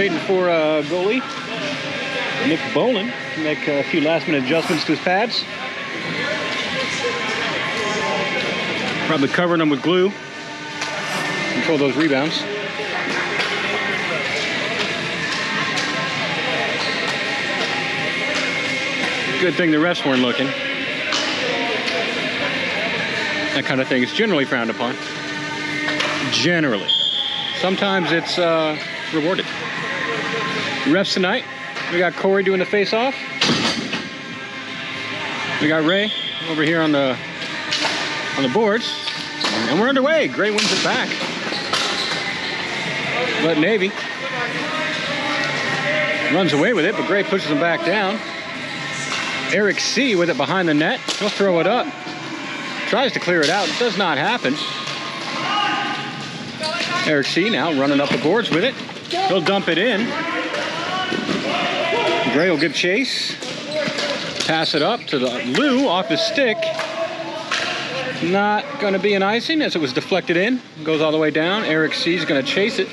waiting for goalie Nick Bolin to make a few last-minute adjustments to his pads. Probably covering them with glue. Control those rebounds. Good thing the refs weren't looking. That kind of thing is generally frowned upon. Generally. Sometimes it's rewarded. Refs tonight. We got Cory doing the face-off. We got Ray over here on the boards. And we're underway. Gray wins it back. But Navy runs away with it, but Gray pushes him back down. Eric C with it behind the net. He'll throw it up. Tries to clear it out. It does not happen. Eric C now running up the boards with it. He'll dump it in. Gray will give chase. Pass it up to the Lou off his stick. Not going to be an icing as it was deflected in. Goes all the way down. Eric C is going to chase it.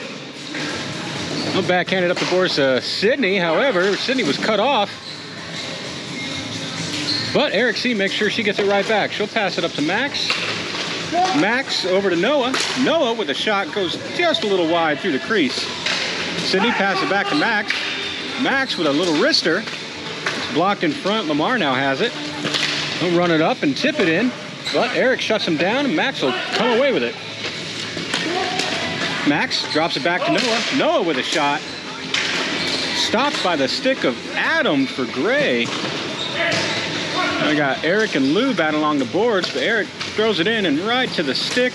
He'll backhand it up the boards to Sydnie. However, Sydnie was cut off. But Eric C makes sure she gets it right back. She'll pass it up to Max. Max over to Noah. Noah with a shot goes just a little wide through the crease. Sydnie passes it back to Max. Max with a little wrister. It's blocked in front. Lamar now has it. He'll run it up and tip it in. But Eric shuts him down and Max will come away with it. Max drops it back to Noah. Noah with a shot. Stopped by the stick of Adam for Gray. I got Eric and Lou battling along the boards, but Eric throws it in and right to the stick.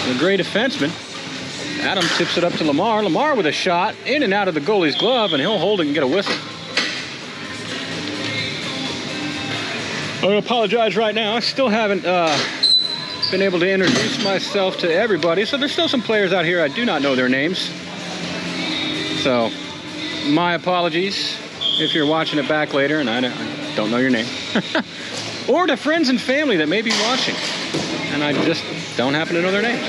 The Gray defenseman. Adam tips it up to Lamar. Lamar with a shot in and out of the goalie's glove, and he'll hold it and get a whistle. I apologize right now. I still haven't been able to introduce myself to everybody, so there's still some players out here I do not know their names. So, my apologies if you're watching it back later and I don't know your name. Or to friends and family that may be watching and I just don't happen to know their names.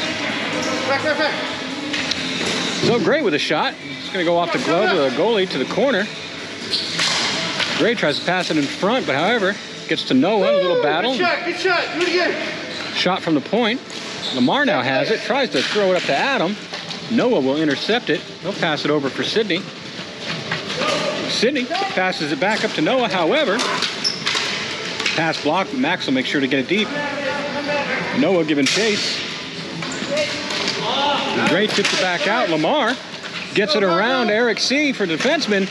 So Gray with a shot. It's going to go off the glove of the goalie to the corner. Gray tries to pass it in front, but however, gets to Noah, a little battle. Good shot, do it again. Shot from the point. Lamar now has it, tries to throw it up to Adam. Noah will intercept it. He'll pass it over for Sydnie. Sydnie passes it back up to Noah. However, pass blocked. Max will make sure to get it deep. Noah giving chase. Gray tips it back out. Lamar gets it around Eric C for the defenseman.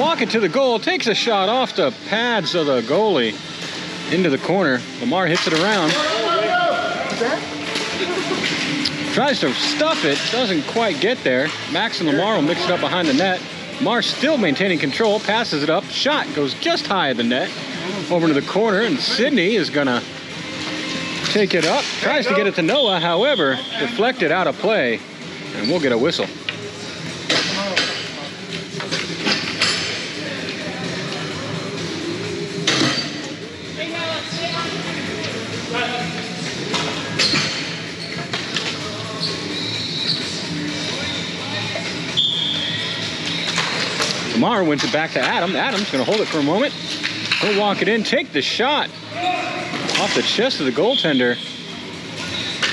Walk it to the goal. Takes a shot off the pads of the goalie into the corner. Lamar hits it around. Tries to stuff it. Doesn't quite get there. Max and Lamar will mix it up behind the net. Lamar still maintaining control. Passes it up. Shot goes just high of the net. Over to the corner. And Sydnie is going to take it up. Tries to get it to Noah. However, deflected out of play. And we'll get a whistle. Lamar wins it back to Adam. Adam's going to hold it for a moment. He'll walk it in, take the shot off the chest of the goaltender.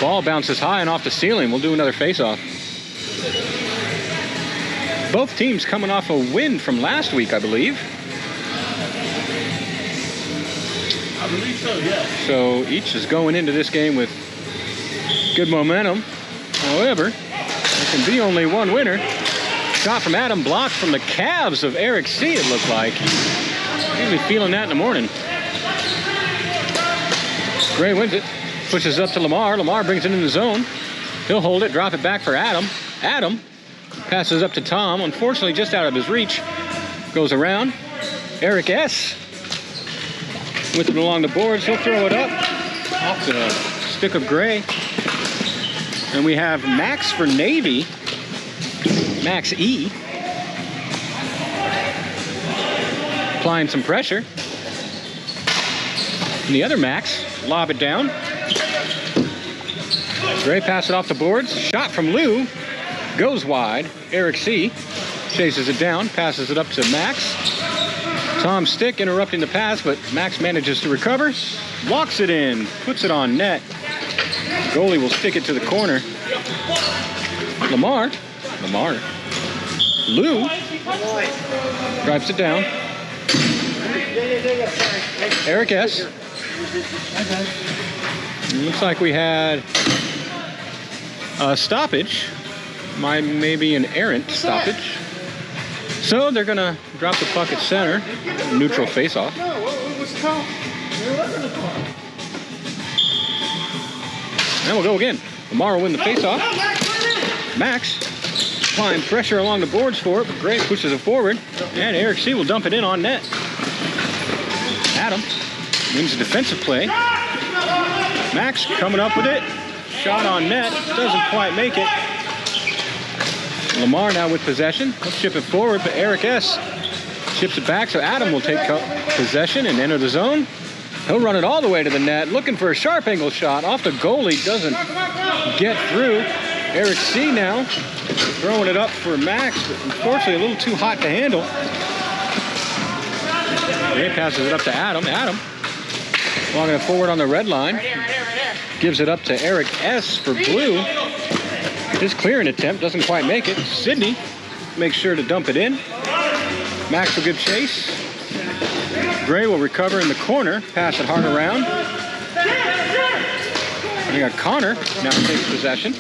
Ball bounces high and off the ceiling. We'll do another face-off. Both teams coming off a win from last week, I believe. I believe so, yeah. So each is going into this game with good momentum. However, there can be only one winner. Shot from Adam, blocked from the calves of Eric C, it looked like. He'll be feeling that in the morning. Gray wins it. Pushes up to Lamar. Lamar brings it in the zone. He'll hold it, drop it back for Adam. Adam passes up to Tom. Unfortunately, just out of his reach. Goes around. Eric S with it along the boards. He'll throw it up off the stick of Gray. And we have Max for Navy. Max E. Applying some pressure. And the other Max, lob it down. Gray pass it off the boards. Shot from Lou. goes wide. Eric C. chases it down, passes it up to Max. Tom's stick interrupting the pass, but Max manages to recover. Walks it in, puts it on net. Goalie will stick it to the corner. Lamar. Lou drives it down. Eric S. Looks like we had a stoppage. Maybe an errant stoppage. So they're going to drop the puck at center. Neutral face-off. And we'll go again. Lamar will win the face-off. Max applying pressure along the boards for it, but Gray pushes it forward. And Eric C. will dump it in on net. Adam wins the defensive play. Max coming up with it. Shot on net. Doesn't quite make it. Lamar now with possession. He'll chip it forward, but Eric S. chips it back, so Adam will take possession and enter the zone. He'll run it all the way to the net, looking for a sharp angle shot. Off the goalie, doesn't get through. Eric C. now throwing it up for Max, but unfortunately a little too hot to handle. He passes it up to Adam. Adam walking it forward on the red line. Gives it up to Eric S. for blue. His clearing attempt doesn't quite make it. Sydnie makes sure to dump it in. Max will give chase. Gray will recover in the corner. Pass it hard around. We got Connor now takes possession.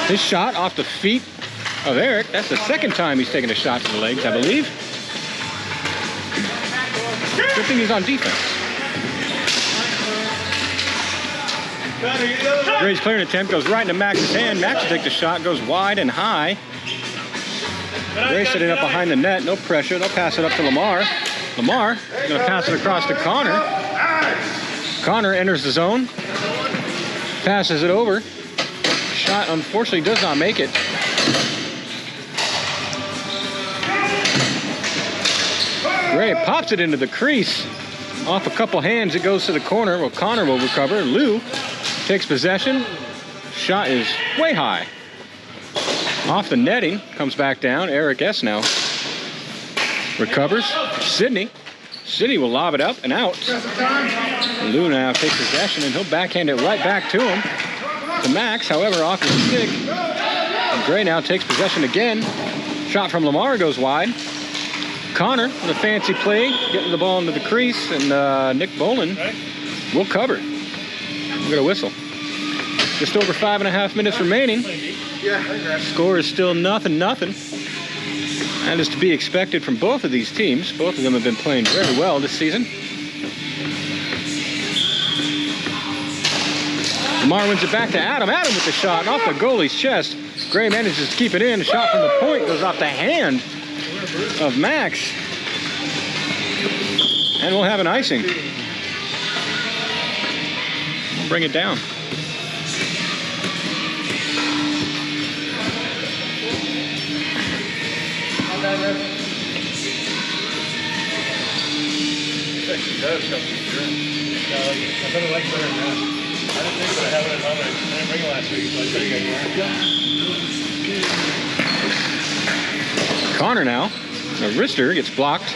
His shot off the feet of Eric. That's the second time he's taken a shot to the legs, I believe. Good thing he's on defense. Gray's clearing attempt goes right into Max's hand. Max will take the shot, goes wide and high. Gray setting up behind the net, no pressure. They'll pass it up to Lamar. Lamar is going to pass it across to Connor. Connor enters the zone. Passes it over. Shot unfortunately does not make it. Gray pops it into the crease. Off a couple hands, it goes to the corner. Well, Connor will recover. Lou takes possession. Shot is way high. Off the netting, comes back down. Eric S. now recovers. Sydnie. Sydnie will lob it up and out. Lou now takes possession, and he'll backhand it right back to him. To Max, however, off his stick. And Gray now takes possession again. Shot from Lamar goes wide. Connor with a fancy play, getting the ball into the crease, and Nick Bolin will cover. We'll get a whistle. Just over 5.5 minutes remaining. Score is still 0-0. That is to be expected from both of these teams. Both of them have been playing very well this season. Lamar wins it back to Adam. Adam with the shot off the goalie's chest. Gray manages to keep it in. The shot from the point goes off the hand of Max. And we'll have an icing. We'll bring it down. Connor now, the wrister gets blocked.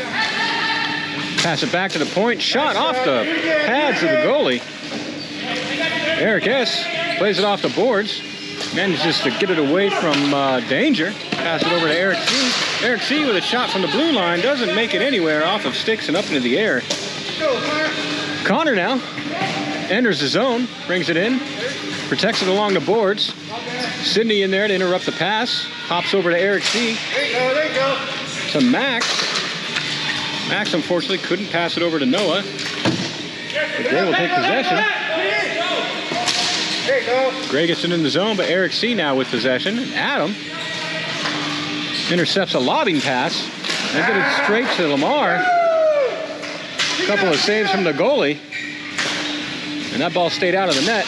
Pass it back to the point. Shot off the pads of the goalie. Eric S. plays it off the boards. Manages to get it away from danger. Pass it over to Eric C. Eric C. with a shot from the blue line. Doesn't make it anywhere. Off of sticks and up into the air. Connor now enters the zone. Brings it in. Protects it along the boards. Sydnie in there to interrupt the pass. Hops over to Eric C. There you go. To Max. Max unfortunately couldn't pass it over to Noah. But Gray will take possession. There you go. Gray gets it in the zone, but Eric C. now with possession. Adam intercepts a lobbing pass. They get it straight to Lamar. A couple of saves from the goalie. And that ball stayed out of the net.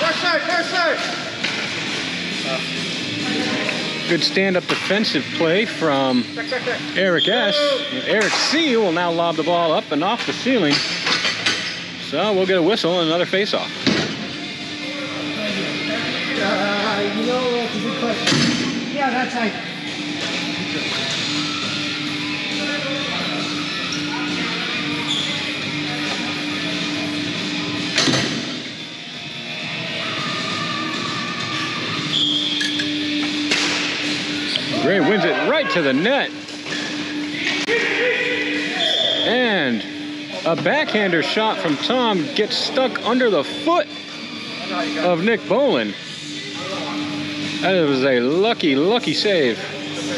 Good stand-up defensive play from Eric S. Eric C. will now lob the ball up and off the ceiling. So we'll get a whistle and another face-off. That's a good question. Yeah, that's right. Gray wins it right to the net. And a backhander shot from Tom gets stuck under the foot of Nick Bolin. That was a lucky, lucky save.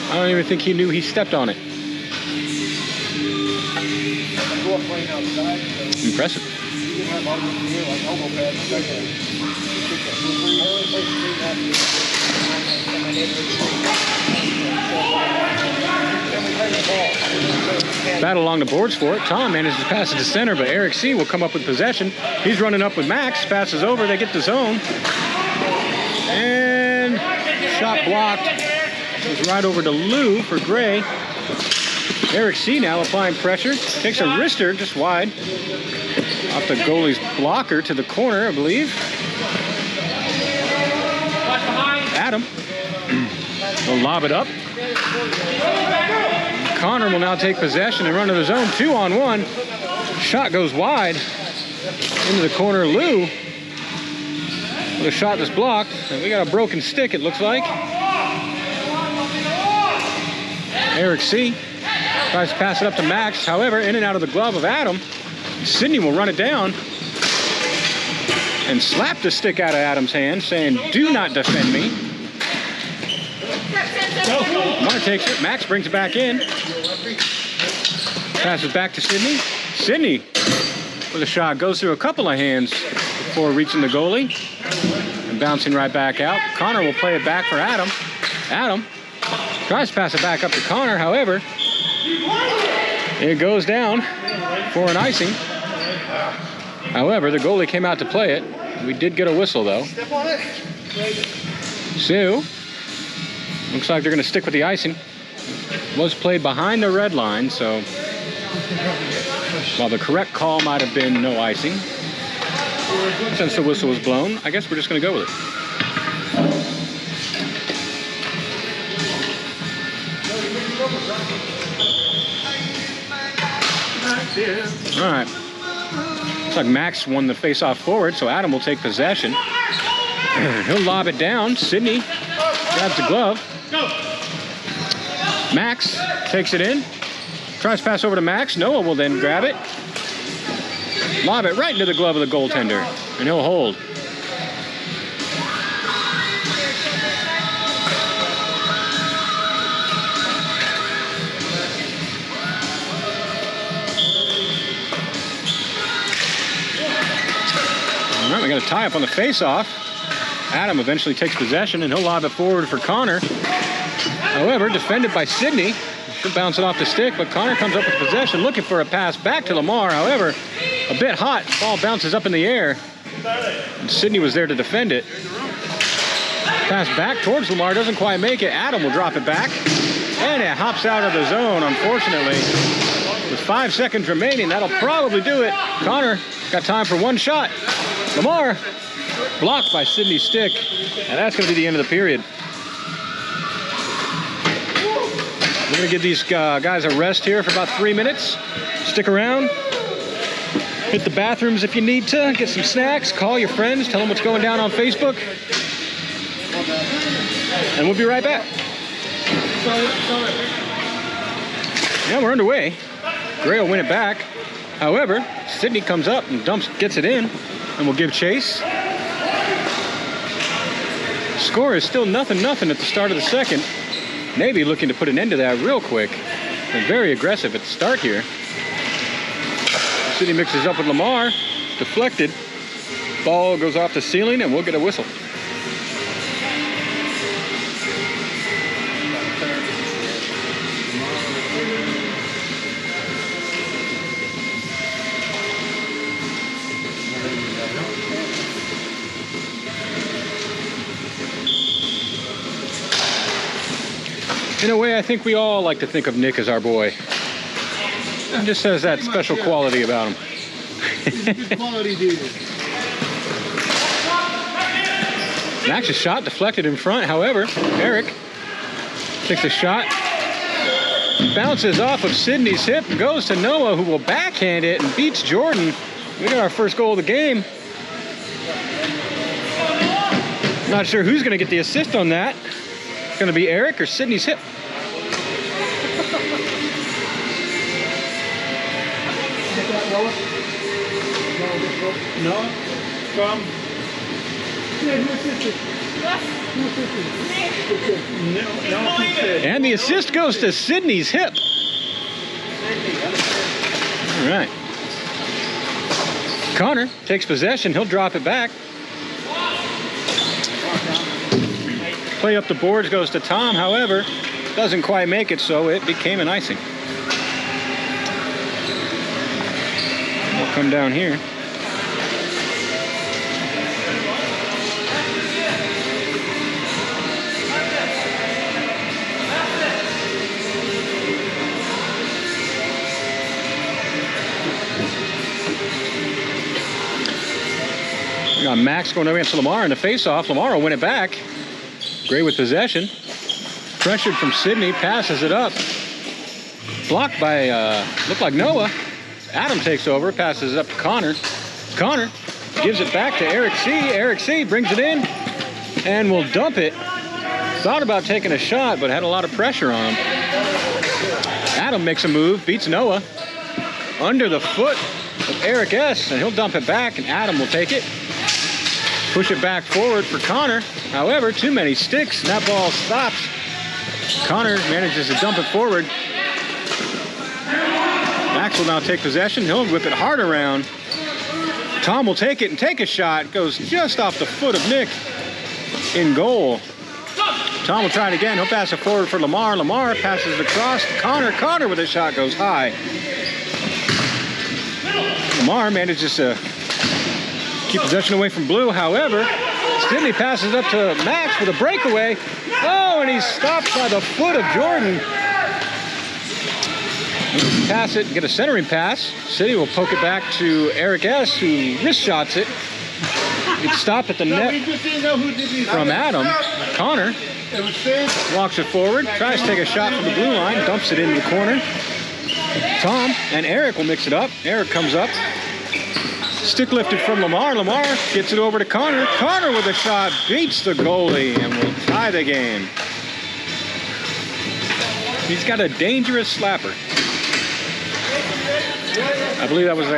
I don't even think he knew he stepped on it. Impressive. Battle along the boards for it. Tom manages to pass it to center, but Eric C. will come up with possession. He's running up with Max, passes over, they get the zone. And shot blocked. Goes right over to Lou for Gray. Eric C. now applying pressure. Takes a wrister just wide. Off the goalie's blocker to the corner, I believe. Adam. He'll lob it up. Connor will now take possession and run to the zone. 2-on-1. Shot goes wide into the corner. Lou with a shot that's blocked. And we got a broken stick, it looks like. Eric C. tries to pass it up to Max. However, in and out of the glove of Adam. Sydnie will run it down and slap the stick out of Adam's hand, saying, "Do not defend me." Lamar takes it. Max brings it back in. Passes back to Sydnie. Sydnie with a shot. Goes through a couple of hands before reaching the goalie. And bouncing right back out. Connor will play it back for Adam. Adam tries to pass it back up to Connor. However, it goes down for an icing. However, the goalie came out to play it. We did get a whistle, though. Step on it. Sue. Looks like they're going to stick with the icing. Was played behind the red line, so while the correct call might have been no icing, since the whistle was blown, I guess we're just going to go with it. All right. Looks like Max won the face-off forward, so Adam will take possession. He'll lob it down. Sydnie grabs the glove. Max takes it in. Tries to pass over to Max. Noah will then grab it. Lob it right into the glove of the goaltender, and he'll hold. All right, we got a tie-up on the face-off. Adam eventually takes possession, and he'll lob it forward for Connor. However, defended by Sydnie. She'll bounce it off the stick, but Connor comes up with possession, looking for a pass back to Lamar. However, a bit hot. Ball bounces up in the air, and Sydnie was there to defend it. Pass back towards Lamar, doesn't quite make it. Adam will drop it back, and it hops out of the zone, unfortunately. With 5 seconds remaining, that'll probably do it. Connor got time for one shot. Lamar blocked by Sydnie's stick, and that's going to be the end of the period. We're going to give these guys a rest here for about 3 minutes. Stick around. Hit the bathrooms if you need to. Get some snacks. Call your friends. Tell them what's going down on Facebook. And we'll be right back. Yeah, we're underway. Gray will win it back. However, Sydnie comes up and gets it in, and will give chase. Score is still 0-0 at the start of the second. Navy looking to put an end to that real quick. They're very aggressive at the start here. Sydnie mixes up with Lamar. Deflected. Ball goes off the ceiling, and we'll get a whistle. In a way, I think we all like to think of Nick as our boy. He just has that special quality about him. He's a good quality dude. Max's shot deflected in front. However, Eric Takes a shot. Bounces off of Sydnie's hip and goes to Noah, who will backhand it and beats Jordan. We got our first goal of the game. Not sure who's going to get the assist on that. It's going to be Eric or Sydnie's hip. No, from. And the assist goes to Sydnie's hip. All right. Connor takes possession. He'll drop it back. Play up the boards goes to Tom. However, doesn't quite make it, so it became an icing. We'll come down here. We got Max going over against Lamar in the face-off. Lamar will win it back. Gray with possession. Pressured from Sydnie, passes it up. Blocked by, looked like Noah. Adam takes over, passes it up to Connor. Connor gives it back to Eric C. Eric C. brings it in and will dump it. Thought about taking a shot, but had a lot of pressure on him. Adam makes a move, beats Noah. Under the foot of Eric S. and he'll dump it back, and Adam will take it. Push it back forward for Connor. However, too many sticks, and that ball stops. Connor manages to dump it forward. Max will now take possession. He'll whip it hard around. Tom will take it and take a shot. Goes just off the foot of Nick in goal. Tom will try it again. He'll pass it forward for Lamar. Lamar passes it across to Connor. Connor with a shot goes high. Lamar manages to keep possession away from Blue. However, Sydnie passes up to Max with a breakaway. Oh, and he's stopped by the foot of Jordan. Pass it, get a centering pass. Sydnie will poke it back to Eric S., who wrist shots it. It's stopped at the net from Adam. Connor walks it forward, tries to take a shot from the blue line, dumps it into the corner. Tom and Eric will mix it up. Eric comes up. Stick lifted from Lamar. Lamar gets it over to Connor. Connor with a shot beats the goalie and will tie the game. He's got a dangerous slapper. I believe that was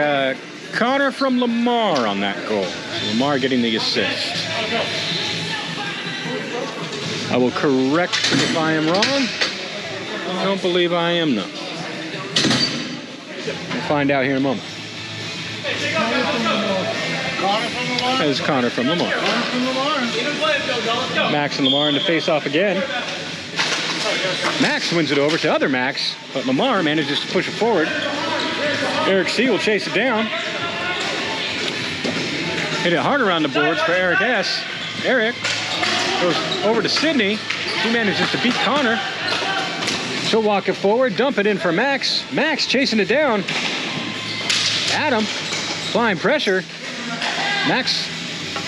Connor from Lamar on that goal. So Lamar getting the assist. I will correct if I am wrong. I don't believe I am, no. We'll find out here in a moment. That is Connor from Lamar. Max and Lamar in the face-off again. Max wins it over to other Max, but Lamar manages to push it forward. Eric C. will chase it down. Hit it hard around the boards for Eric S. Eric goes over to Sydnie. He manages to beat Connor. She'll walk it forward, dump it in for Max. Max chasing it down. Adam applying pressure. Max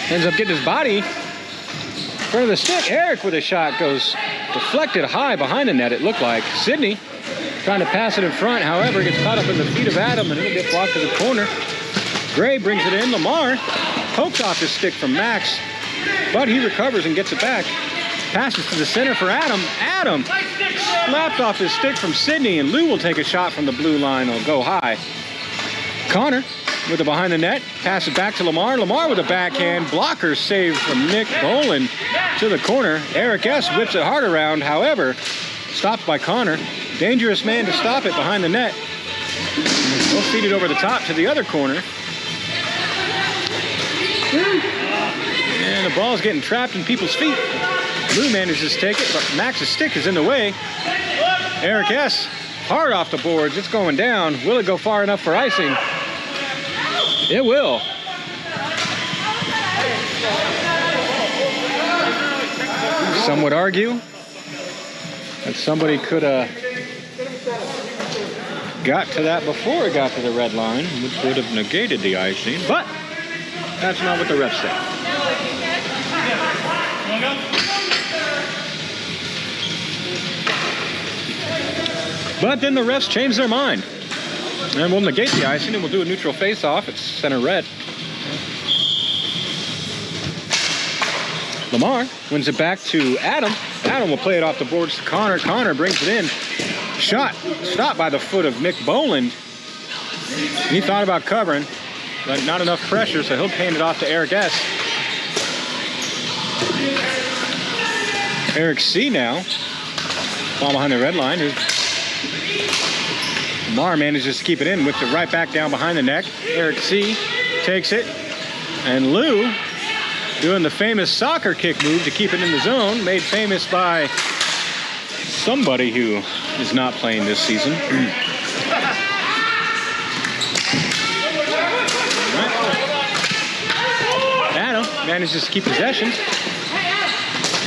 ends up getting his body in front of the stick. Eric with a shot goes deflected high behind the net, it looked like. Sydnie trying to pass it in front, however, gets caught up in the feet of Adam and it'll get blocked to the corner. Gray brings it in. Lamar pokes off his stick from Max, but he recovers and gets it back. Passes to the center for Adam. Adam slapped off his stick from Sydnie, and Lou will take a shot from the blue line. It'll go high. Connor with it behind the net. Pass it back to Lamar. Lamar with a backhand. Blocker saved from Nick Boland to the corner. Eric S. whips it hard around. However, stopped by Connor. Dangerous man to stop it behind the net. We'll feed it over the top to the other corner. And the ball's getting trapped in people's feet. Lou manages to take it, but Max's stick is in the way. Eric S. hard off the boards. It's going down. Will it go far enough for icing? It will. Some would argue that somebody could have got to that before it got to the red line, which would have negated the icing, but that's not what the refs say. But then the refs change their mind. And we'll negate the icing and we'll do a neutral face-off. It's center red. Lamar wins it back to Adam. Adam will play it off the boards to Connor. Connor brings it in. Shot stopped by the foot of Nick Boland. He thought about covering, but not enough pressure, so he'll hand it off to Eric S. Eric C now, ball behind the red line. Lamar manages to keep it in, whips it right back down behind the neck. Eric C takes it, and Lou doing the famous soccer kick move to keep it in the zone, made famous by somebody who is not playing this season. Adam manages to keep possession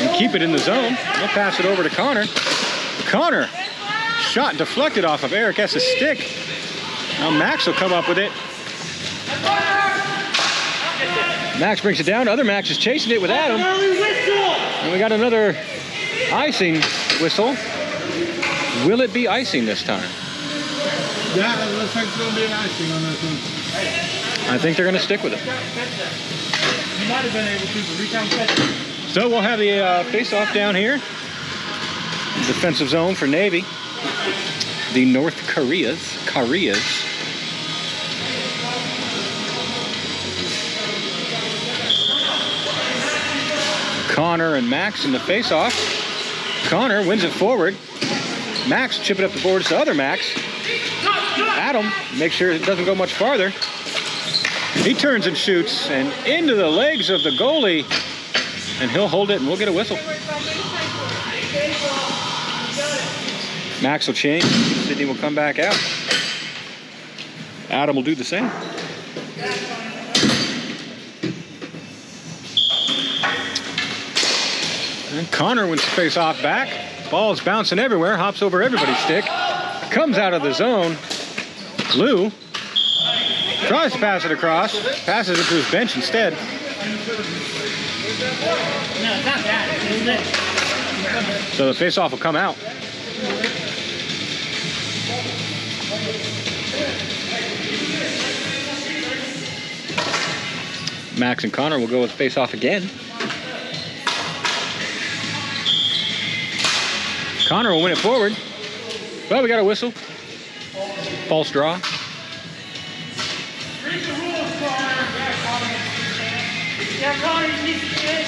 and keep it in the zone. He'll pass it over to Connor. Connor, shot deflected off of Eric S.'s stick. Now Max will come up with it. Max brings it down. Other Max is chasing it with Adam. And we got another icing whistle. Will it be icing this time? Yeah, it looks like it's going to be an icing on this one. I think they're going to stick with it. You might have been able to, but recount that. So we'll have the face-off down here. Defensive zone for Navy. The North Kariyas. Connor and Max in the face-off. Connor wins it forward. Max chip it up the boards to other Max. Adam, make sure it doesn't go much farther. He turns and shoots and into the legs of the goalie. And he'll hold it and we'll get a whistle. Max will change. Sydney will come back out. Adam will do the same. And Connor wins the face-off back. Ball's bouncing everywhere, hops over everybody's stick. Comes out of the zone. Lou tries to pass it across. Passes it to his bench instead. No, it's not that. So the face-off will come out. Max and Connor will go with face-off again. Connor will win it forward. Well, we got a whistle. False draw. Read the rules, Connor. Yeah, Connor, you need to get.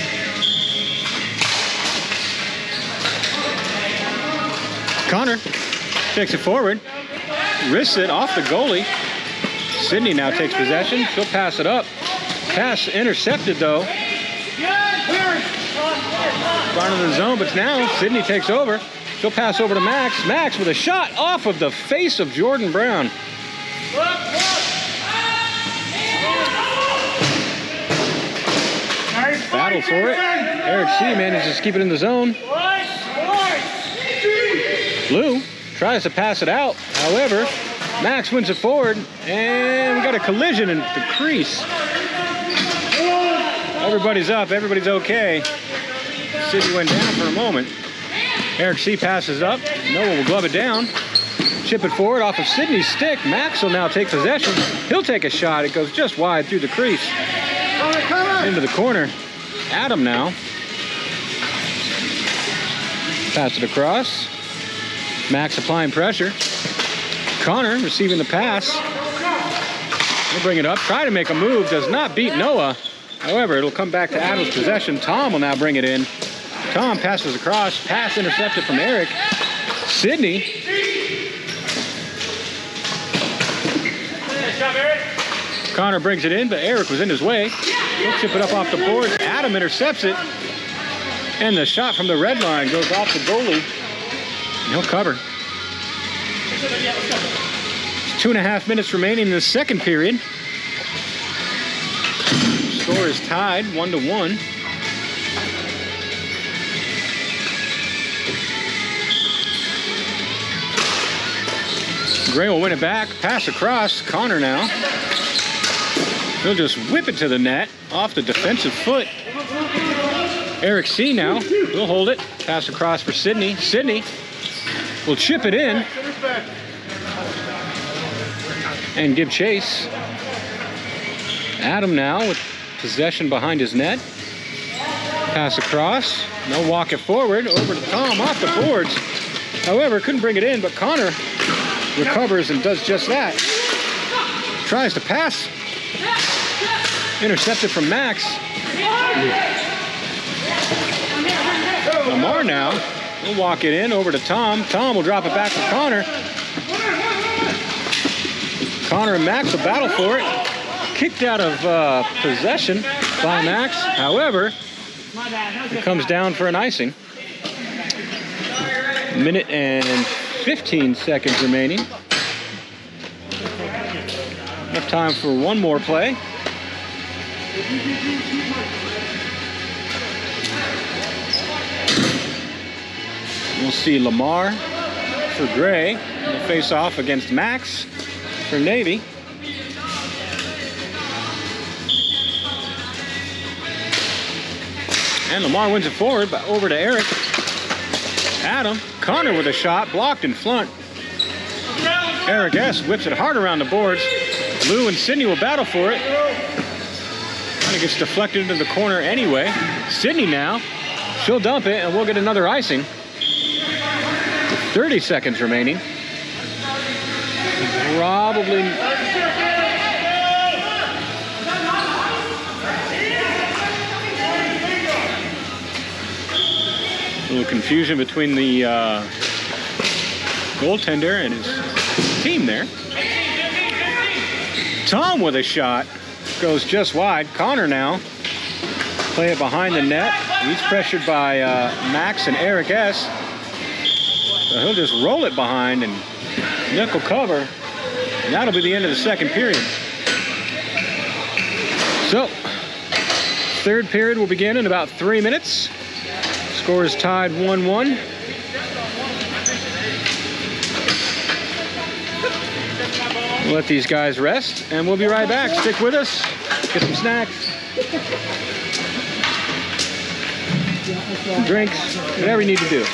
Connor takes it forward. Wrists it off the goalie. Sydney now takes possession. She'll pass it up. Pass intercepted, though. Front of the zone, but now Sydney takes over. She'll pass over to Max. Max with a shot off of the face of Jordan Brown. Battle for it. Eric C manages to keep it in the zone. Lou tries to pass it out. However, Max wins it forward, and we got a collision in the crease. Everybody's up. Everybody's okay. Sydney went down for a moment. Eric C passes up. Noah will glove it down. Chip it forward off of Sydney's stick. Max will now take possession. He'll take a shot. It goes just wide through the crease. Into the corner. Adam now. Pass it across. Max applying pressure. Connor receiving the pass. He'll bring it up. Try to make a move. Does not beat Noah. However, it'll come back to Adam's possession. Tom will now bring it in. Tom passes across. Pass intercepted from Eric. Sydney. Connor brings it in, but Eric was in his way. He'll chip it up off the boards. Adam intercepts it. And the shot from the red line goes off the goalie. And he'll cover. 2.5 minutes remaining in the second period. Score is tied 1-1. Gray will win it back. Pass across. Connor now. He'll just whip it to the net off the defensive foot. Eric C now. He'll hold it. Pass across for Sydney. Sydney will chip it in. and give chase. Adam now with possession behind his net. Pass across. No, walk it forward. Over to Tom off the boards. However, couldn't bring it in, but Connor recovers and does just that. Tries to pass. Intercepted from Max. Lamar now will walk it in over to Tom. Tom will drop it back to Connor. Connor and Max will battle for it. Kicked out of possession by Max. However, it comes down for an icing. Minute and 15 seconds remaining. Enough time for one more play. We'll see Lamar for Gray. He'll face off against Max for Navy. And Lamar wins it forward, but over to Eric. Adam, Connor with a shot, blocked in front. Eric S. whips it hard around the boards. Lou and Sydnie will battle for it. Kind of gets deflected into the corner anyway. Sydnie now, she'll dump it, and we'll get another icing. 30 seconds remaining. Probably... a little confusion between the goaltender and his team there. Tom with a shot. Goes just wide. Connor now. Play it behind the net. He's pressured by Max and Eric S. So he'll just roll it behind and nickel cover. And that'll be the end of the second period. So, third period will begin in about 3 minutes. Score is tied 1-1. We'll let these guys rest, and we'll be right back. Stick with us. Get some snacks, some drinks, whatever you need to do.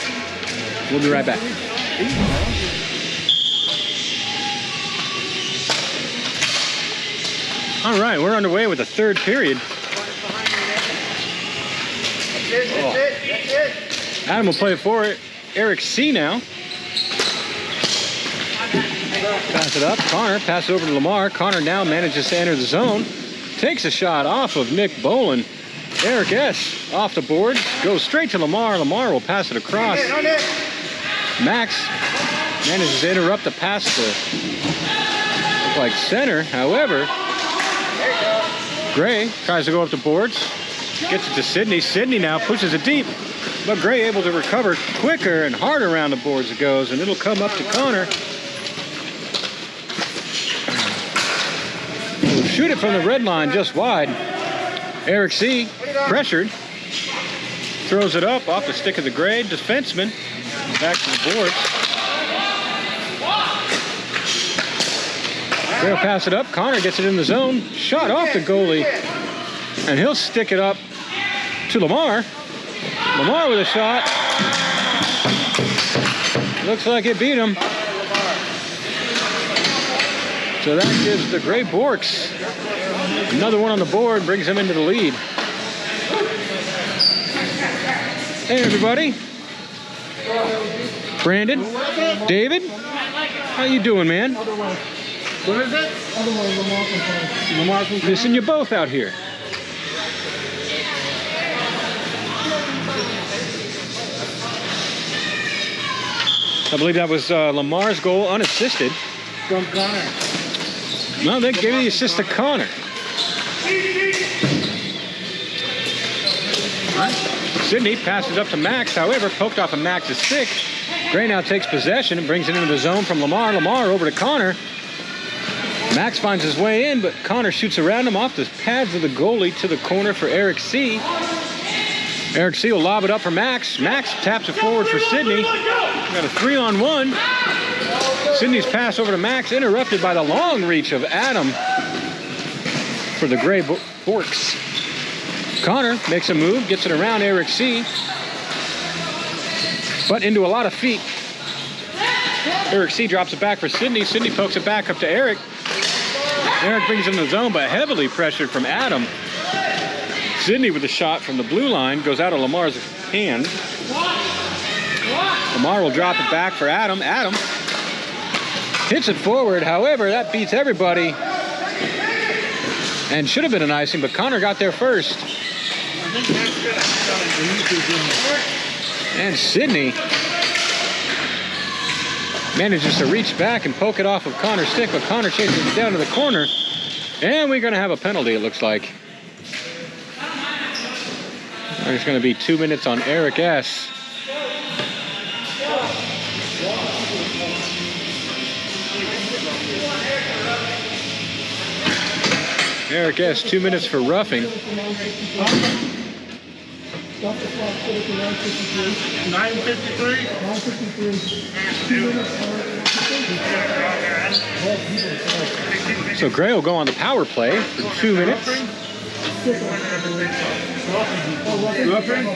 We'll be right back. All right, we're underway with the third period. Adam will play it for it. Eric C now. Pass it up. Connor, pass over to Lamar. Connor now manages to enter the zone. Takes a shot off of Nick Bolin. Eric S. off the board. Goes straight to Lamar. Lamar will pass it across. Max manages to interrupt the pass to look like center. However, Gray tries to go up the boards. Gets it to Sydnie. Sydnie now pushes it deep. But Gray able to recover quicker and harder around the boards it goes. And it'll come up to Connor. He'll shoot it from the red line just wide. Eric C. pressured. Throws it up off the stick of the Gray defenseman. Back to the boards. Gray will pass it up. Connor gets it in the zone. Shot off the goalie. And he'll stick it up to Lamar. Lamar with a shot. Looks like it beat him. So that gives the Gray Bourques another one on the board, brings him into the lead. Hey everybody. Brandon, David, how you doing, man? What is it? Lamar. Missing you both out here. I believe that was Lamar's goal, unassisted. From Connor. No, they gave the assist to Connor. Sydnie passes up to Max, however, poked off of Max's stick. Gray now takes possession and brings it into the zone from Lamar. Lamar over to Connor. Max finds his way in, but Connor shoots around him off the pads of the goalie to the corner for Eric C. Eric C will lob it up for Max. Max taps it forward for Sydnie. Got a 3-on-1. Sydnie's pass over to Max, interrupted by the long reach of Adam for the Gray Bourques. Connor makes a move, gets it around Eric C. But into a lot of feet. Eric C drops it back for Sydnie. Sydnie pokes it back up to Eric. Eric brings it in the zone, but heavily pressured from Adam. Sydnie with a shot from the blue line goes out of Lamar's hand. Lamar will drop it back for Adam. Adam hits it forward. However, that beats everybody. And should have been an icing, but Connor got there first. And Sydnie manages to reach back and poke it off of Connor's stick, but Connor chases it down to the corner. And we're going to have a penalty, it looks like. There's going to be 2 minutes on Eric S. Eric S, 2 minutes for roughing. 9:53. So Gray will go on the power play for 2 minutes. Roughing? All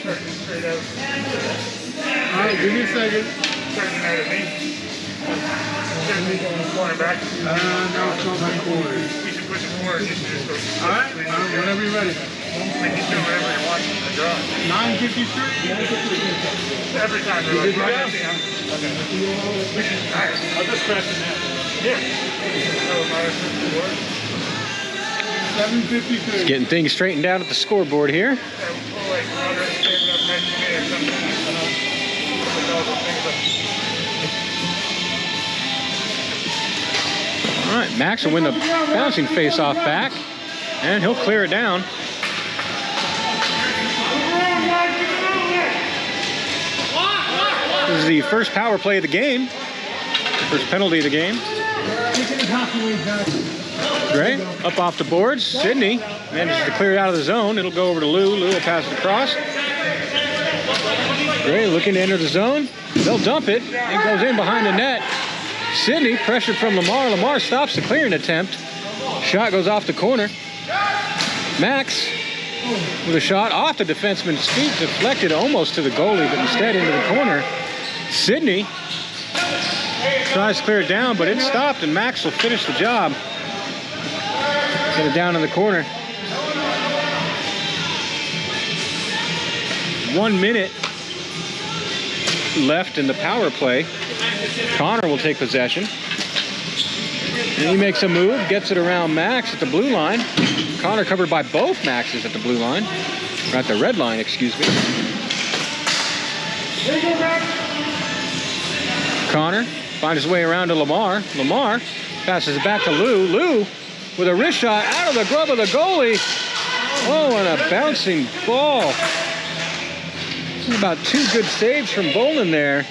right, give me a second. Cornerback. No, it's not my corner. You should push it forward. You should just go. All right, whenever you're ready. Like he's doing whatever he wants to draw. 9:53. Every time they're like, right, okay. I'll just press it now. Yeah. 7:53. Getting things straightened out at the scoreboard here. All right, Max will win the bouncing face-off back, and he'll clear it down. This is the first power play of the game, first penalty of the game. Gray up off the boards. Sydnie manages to clear it out of the zone. It'll go over to Lou. Lou will pass it across. Gray looking to enter the zone. They'll dump it. It goes in behind the net. Sydnie pressured from Lamar. Lamar stops the clearing attempt. Shot goes off the corner. Max with a shot off the defenseman's feet, deflected almost to the goalie, but instead into the corner. Sydnie tries to clear it down, but it stopped, and Max will finish the job. Get it down in the corner. 1 minute left in the power play. Connor will take possession. And he makes a move, gets it around Max at the blue line. Connor covered by both Maxes at the blue line. Or at the red line, excuse me. Connor finds his way around to Lamar. Lamar passes it back to Lou. Lou with a wrist shot out of the glove of the goalie. Oh, and a bouncing ball. About 2 good saves from Bolin there.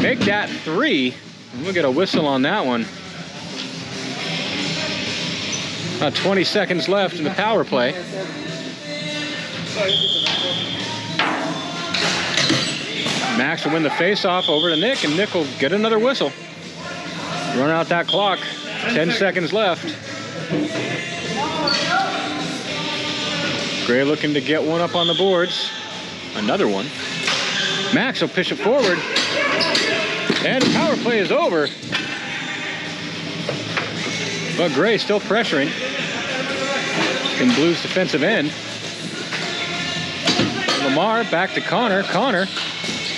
Make that 3. And we'll get a whistle on that one. About 20 seconds left in the power play. Max will win the face-off over to Nick, and Nick will get another whistle. Run out that clock. 10 seconds left. Gray looking to get one up on the boards. Another one. Max will push it forward. And the power play is over. But Gray still pressuring in Blue's defensive end. Lamar back to Connor. Connor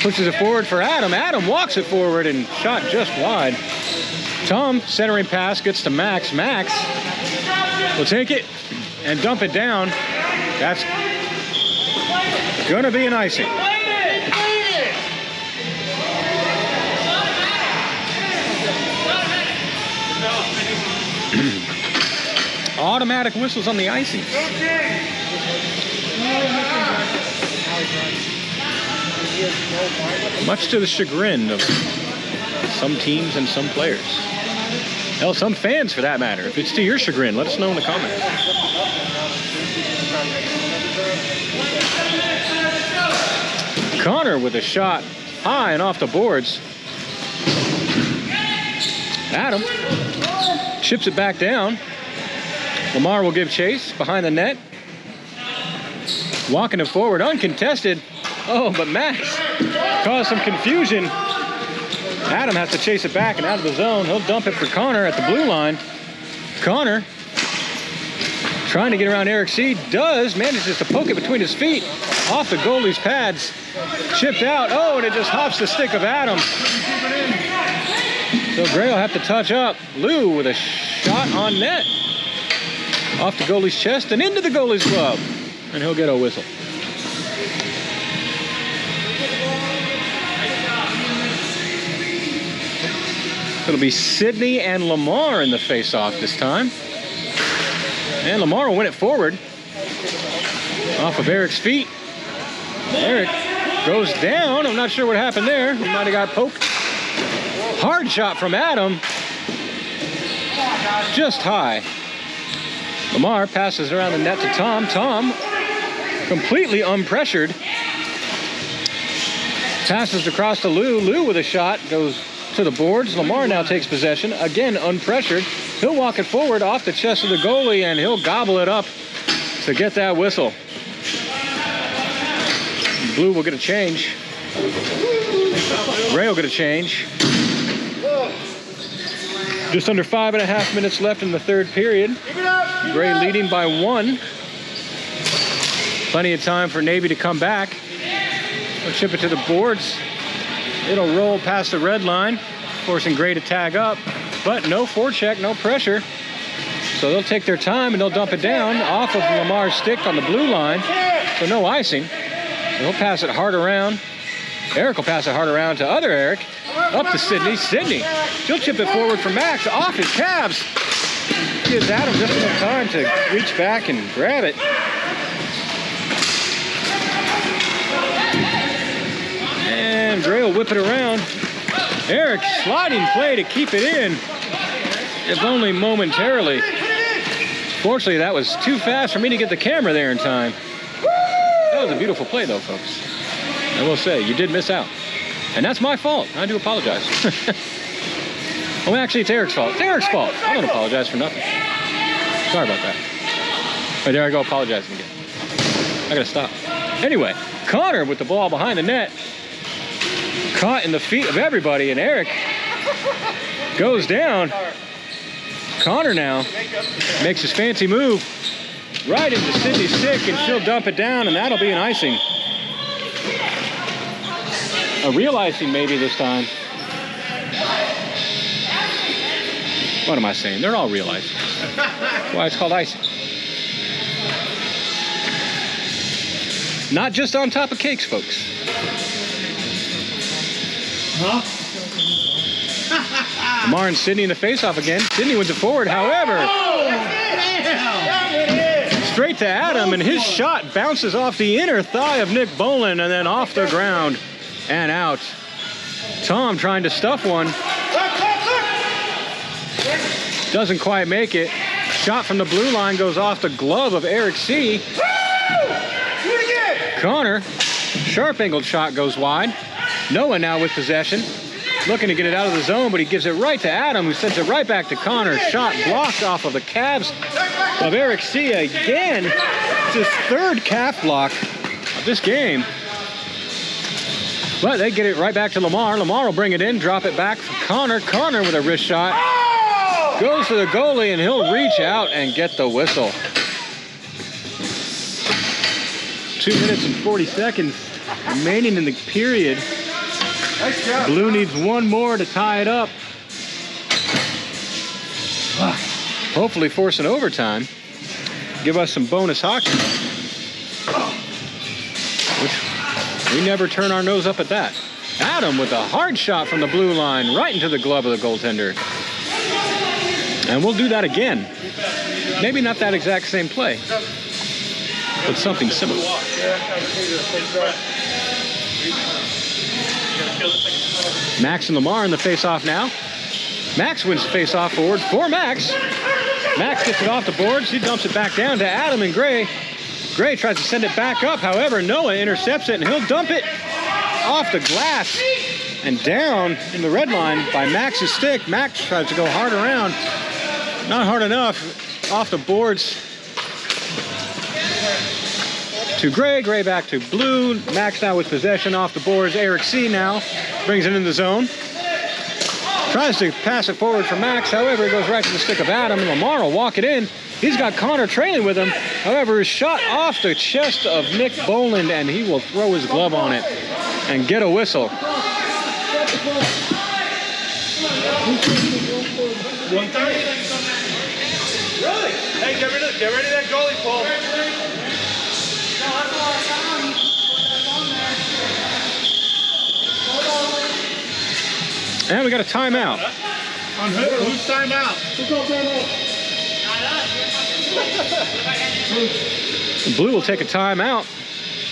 pushes it forward for Adam. Adam walks it forward and shot just wide. Tom, centering pass, gets to Max. Max will take it and dump it down. That's gonna be an icing. Automatic whistles on the icing. Much to the chagrin of some teams and some players. Hell, some fans for that matter. If it's to your chagrin, let us know in the comments. Connor with a shot high and off the boards. Adam chips it back down. Lamar will give chase behind the net. Walking it forward, uncontested. Oh, but Max cause some confusion. Adam has to chase it back and out of the zone. He'll dump it for Connor at the blue line. Connor trying to get around Eric C. Manages to poke it between his feet. Off the goalie's pads. Chipped out. Oh, and it just hops the stick of Adam. So Gray will have to touch up. Lou with a shot on net. Off the goalie's chest and into the goalie's glove. And he'll get a whistle. It'll be Sydnie and Lamar in the face-off this time. And Lamar will win it forward. Off of Eric's feet. Eric goes down. I'm not sure what happened there. He might have got poked. Hard shot from Adam. Just high. Lamar passes around the net to Tom. Tom, completely unpressured, passes across to Lou. Lou with a shot goes to the boards. Lamar now takes possession. Again, unpressured. He'll walk it forward off the chest of the goalie, and he'll gobble it up to get that whistle. Blue will get a change. Gray will get a change. Just under 5.5 minutes left in the third period. Gray leading by 1. Plenty of time for Navy to come back. They'll chip it to the boards. It'll roll past the red line, forcing Gray to tag up. But no forecheck, no pressure. So they'll take their time and they'll dump it down off of Lamar's stick on the blue line. So no icing. He'll pass it hard around. Eric will pass it hard around to other Eric. Up to Sydnie. Sydnie, she'll chip it forward for Max. Off his calves. Gives Adam just enough time to reach back and grab it. And Gray will whip it around. Eric sliding play to keep it in. If only momentarily. Fortunately, that was too fast for me to get the camera there in time. That was a beautiful play, though, folks. I will say, you did miss out. And that's my fault. I do apologize. Well, actually, it's Eric's fault. It's Eric's fault. I don't apologize for nothing. Sorry about that. Right there I go apologizing again. I gotta stop. Anyway, Connor with the ball behind the net. Caught in the feet of everybody, and Eric goes down. Connor now makes his fancy move right into Sydnie's stick, and she'll dump it down, and that'll be an icing. A real icing maybe this time. What am I saying? They're all real icing. That's why it's called icing. Not just on top of cakes, folks. Huh? Lamar and Sydnie in the face-off again. Sydnie wins it forward, however. Straight to Adam, and his shot bounces off the inner thigh of Nick Bolin and then off the ground and out. Tom trying to stuff one. Doesn't quite make it. Shot from the blue line goes off the glove of Eric C. Connor, sharp angled shot goes wide. Noah now with possession. Looking to get it out of the zone, but he gives it right to Adam, who sends it right back to Connor. Shot blocked off of the calves of Eric C. again. It's his third calf block of this game. But they get it right back to Lamar. Lamar will bring it in, drop it back for Connor. Connor with a wrist shot. Goes to the goalie, and he'll reach out and get the whistle. 2 minutes and 40 seconds remaining in the period. Nice job. Blue needs one more to tie it up. Hopefully force an overtime. Give us some bonus hockey. Which we never turn our nose up at that. Adam with a hard shot from the blue line right into the glove of the goaltender. And we'll do that again. Maybe not that exact same play, but something similar. Max and Lamar in the face-off now. Max wins the face-off forward for Max. Max gets it off the boards. He dumps it back down to Adam and Gray. Gray tries to send it back up. However, Noah intercepts it, and he'll dump it off the glass and down in the red line by Max's stick. Max tries to go hard around. Not hard enough. Off the boards to Gray. Gray back to blue. Max now with possession off the boards. Eric C now brings it in the zone. Tries to pass it forward for Max. However, it goes right to the stick of Adam. Lamar will walk it in. He's got Connor trailing with him. However, his shot off the chest of Nick Boland, and he will throw his glove on it and get a whistle. 130. Really? Hey, get rid of that goalie pole. And we got a timeout. On who's timeout? Blue will take a timeout.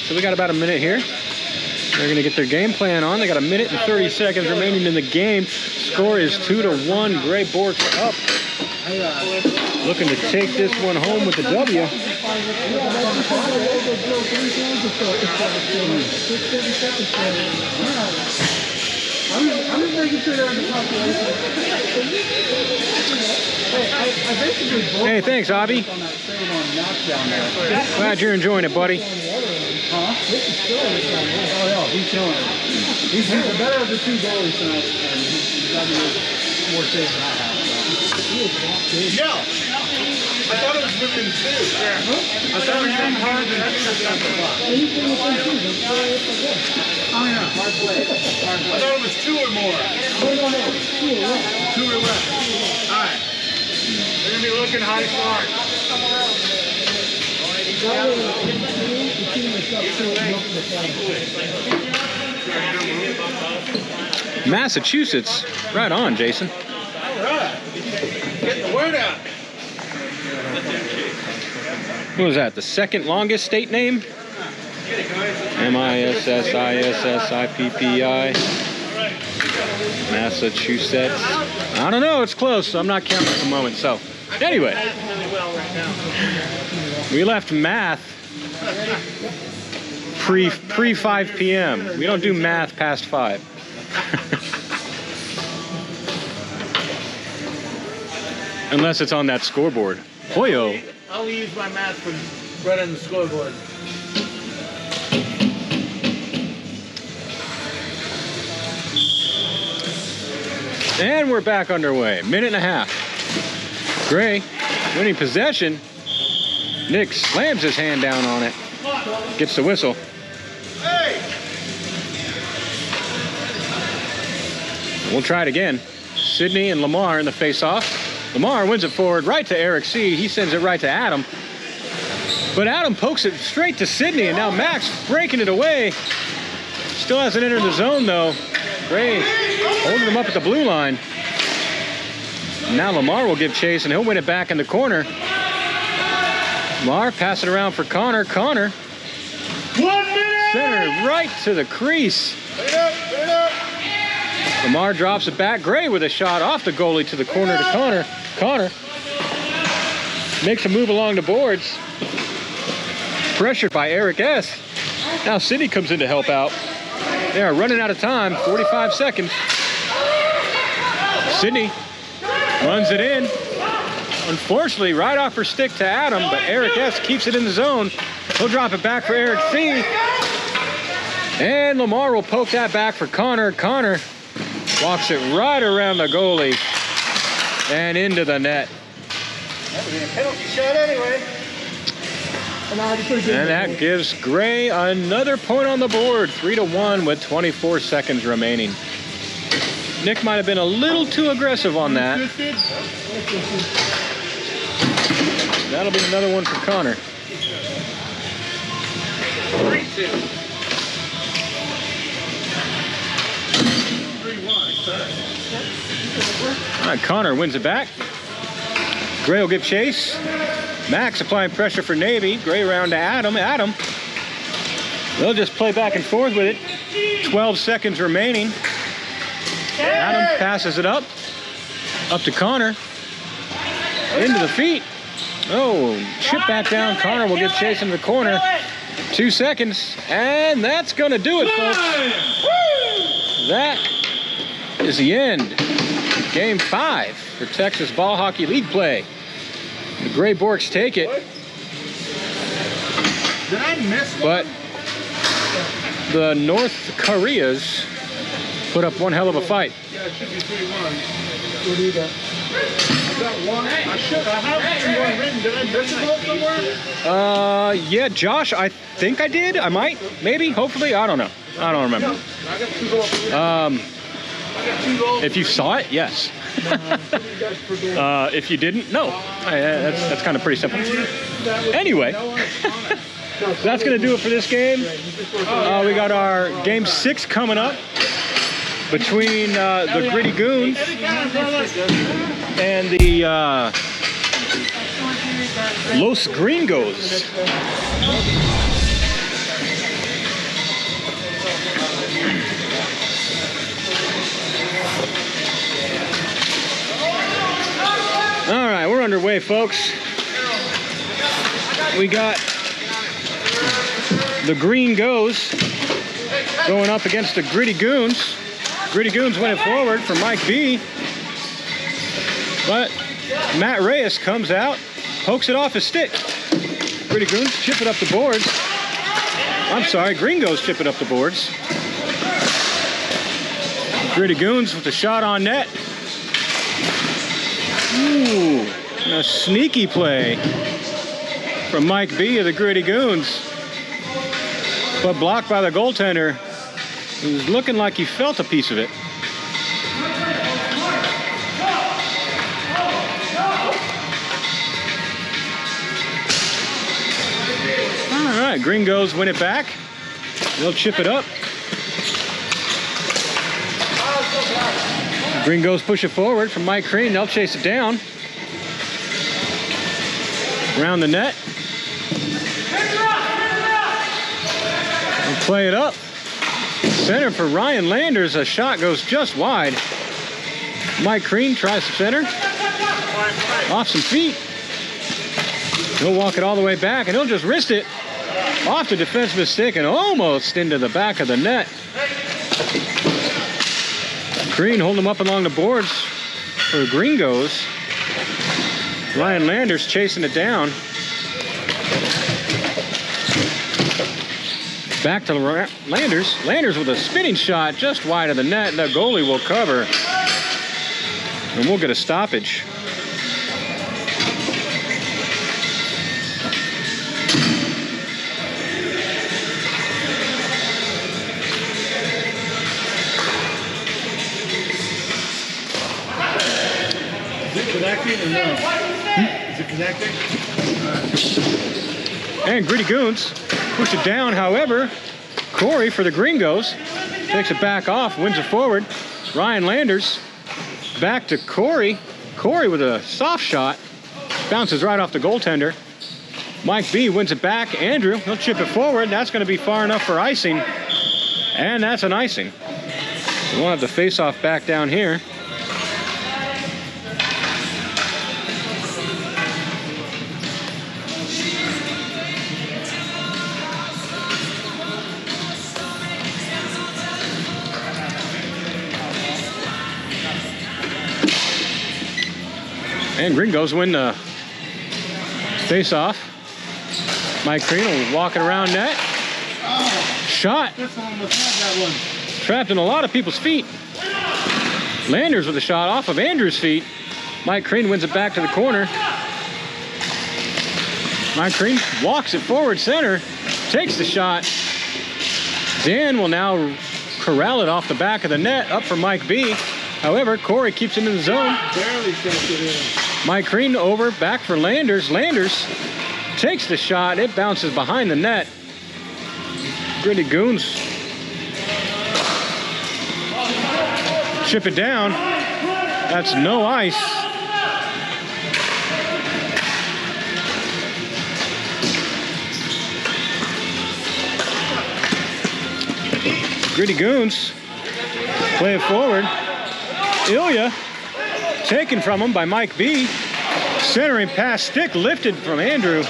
So we got about a minute here. They're going to get their game plan on. They got a minute and 30 seconds remaining in the game. Score is 2-1. Gray Bourques up. Looking to take this one home with the W. I'm just making sure they're in the population. Hey, thanks, Avi. Glad you're enjoying it, buddy. Huh? Oh, yeah, he's killing it. He's the better of the two goalies tonight, and he's got more saves than I have. Yeah. I thought it was within two. Yeah. I thought it was within hard than Oh, yeah. Hard play. I thought it was two or more. No. 2 or less. All right. They're going to be looking high smart. Massachusetts. Right on, Jason. All right. Get the word out. What was that? The second longest state name? M-I-S-S-I-S-S-I-P-P-I. Massachusetts. I don't know. It's close, so I'm not counting at the moment. So, anyway. We left math pre 5 p.m. We don't do math past 5. Unless it's on that scoreboard. Hoyo. I'll use my math from right on the scoreboard. And we're back underway. Minute and a half. Gray winning possession. Nick slams his hand down on it. Gets the whistle. Hey! We'll try it again. Sydnie and Lamar in the face-off. Lamar wins it forward right to Eric C. He sends it right to Adam. But Adam pokes it straight to Sydnie, and now Max breaking it away. Still hasn't entered the zone, though. Gray holding him up at the blue line. Now Lamar will give chase, and he'll win it back in the corner. Lamar pass it around for Connor. Connor. 1 minute! Center right to the crease. Wait up. Lamar drops it back. Gray with a shot off the goalie to the corner to Connor. Connor makes a move along the boards. Pressured by Eric S. Now Sydnie comes in to help out. They are running out of time. 45 seconds. Sydnie runs it in. Unfortunately, right off her stick to Adam, but Eric S. keeps it in the zone. He'll drop it back for Eric C. And Lamar will poke that back for Connor. Connor walks it right around the goalie and into the net. That would be a penalty shot anyway. And that gives Gray another point on the board. 3-1 with 24 seconds remaining. Nick might have been a little too aggressive on that. That'll be another one for Connor. 3-2. 3-1. All right, Connor wins it back. Gray will give chase. Max applying pressure for Navy. Gray round to Adam. Adam. They'll just play back and forth with it. 12 seconds remaining. Adam passes it up to Connor. Into the feet. Oh, chip back down. Connor will give chase in the corner. 2 seconds. And that's going to do it, folks. That is the end. Game 5 for Texas Ball Hockey League play. The Gray Bourques take it. Did I miss one? But the North Kariyas put up one hell of a fight. Yeah, it should be 3-1. What do you got? I got one. I have one written. Did I miss a vote somewhere? Yeah, Josh, I think I did. I might, maybe, hopefully. I don't know. I don't remember. I got 2 votes. I got 2 votes. If you saw it, yes. If you didn't, no. That's kind of pretty simple. Anyway, that's going to do it for this game. We got our game 6 coming up between the Gritty Goons and the Los Gringos. All right, we're underway, folks. We got the Green Goes going up against the Gritty Goons. Gritty Goons went forward for Mike B. But Matt Reyes comes out, pokes it off his stick. Gritty Goons chip it up the boards. I'm sorry, Green Goes chip it up the boards. Gritty Goons with the shot on net. Ooh, a sneaky play from Mike B of the Gritty Goons. But blocked by the goaltender. He was looking like he felt a piece of it. All right, Gringos win it back. They'll chip it up. Gringos push it forward from Mike Crean. They'll chase it down. Around the net. And play it up. Center for Ryan Landers. A shot goes just wide. Mike Crean tries to center. Off some feet. He'll walk it all the way back, and he'll just wrist it off the defenseman's stick and almost into the back of the net. Green holding him up along the boards for the Gringos. Ryan Landers chasing it down. Back to Landers. Landers with a spinning shot just wide of the net. The goalie will cover. And we'll get a stoppage. Connecting or no? Is it connecting? And Gritty Goons push it down. However, Cory for the Gringos takes it back off, wins it forward. Ryan Landers back to Cory. Cory with a soft shot. Bounces right off the goaltender. Mike B wins it back. Andrew, he'll chip it forward. That's going to be far enough for icing. And that's an icing. We'll have the face-off back down here. And Gringos win the face-off. Mike Crean will walk it around net. Shot. Trapped in a lot of people's feet. Landers with a shot off of Andrew's feet. Mike Crean wins it back to the corner. Mike Crean walks it forward center. Takes the shot. Dan will now corral it off the back of the net. Up for Mike B. However, Cory keeps it in the zone. Barely takes it in. Mike Crean over, back for Landers. Landers takes the shot. It bounces behind the net. Gritty Goons chip it down. That's no ice. Gritty Goons play it forward. Ilya taken from him by Mike B. Centering pass, stick lifted from Andrew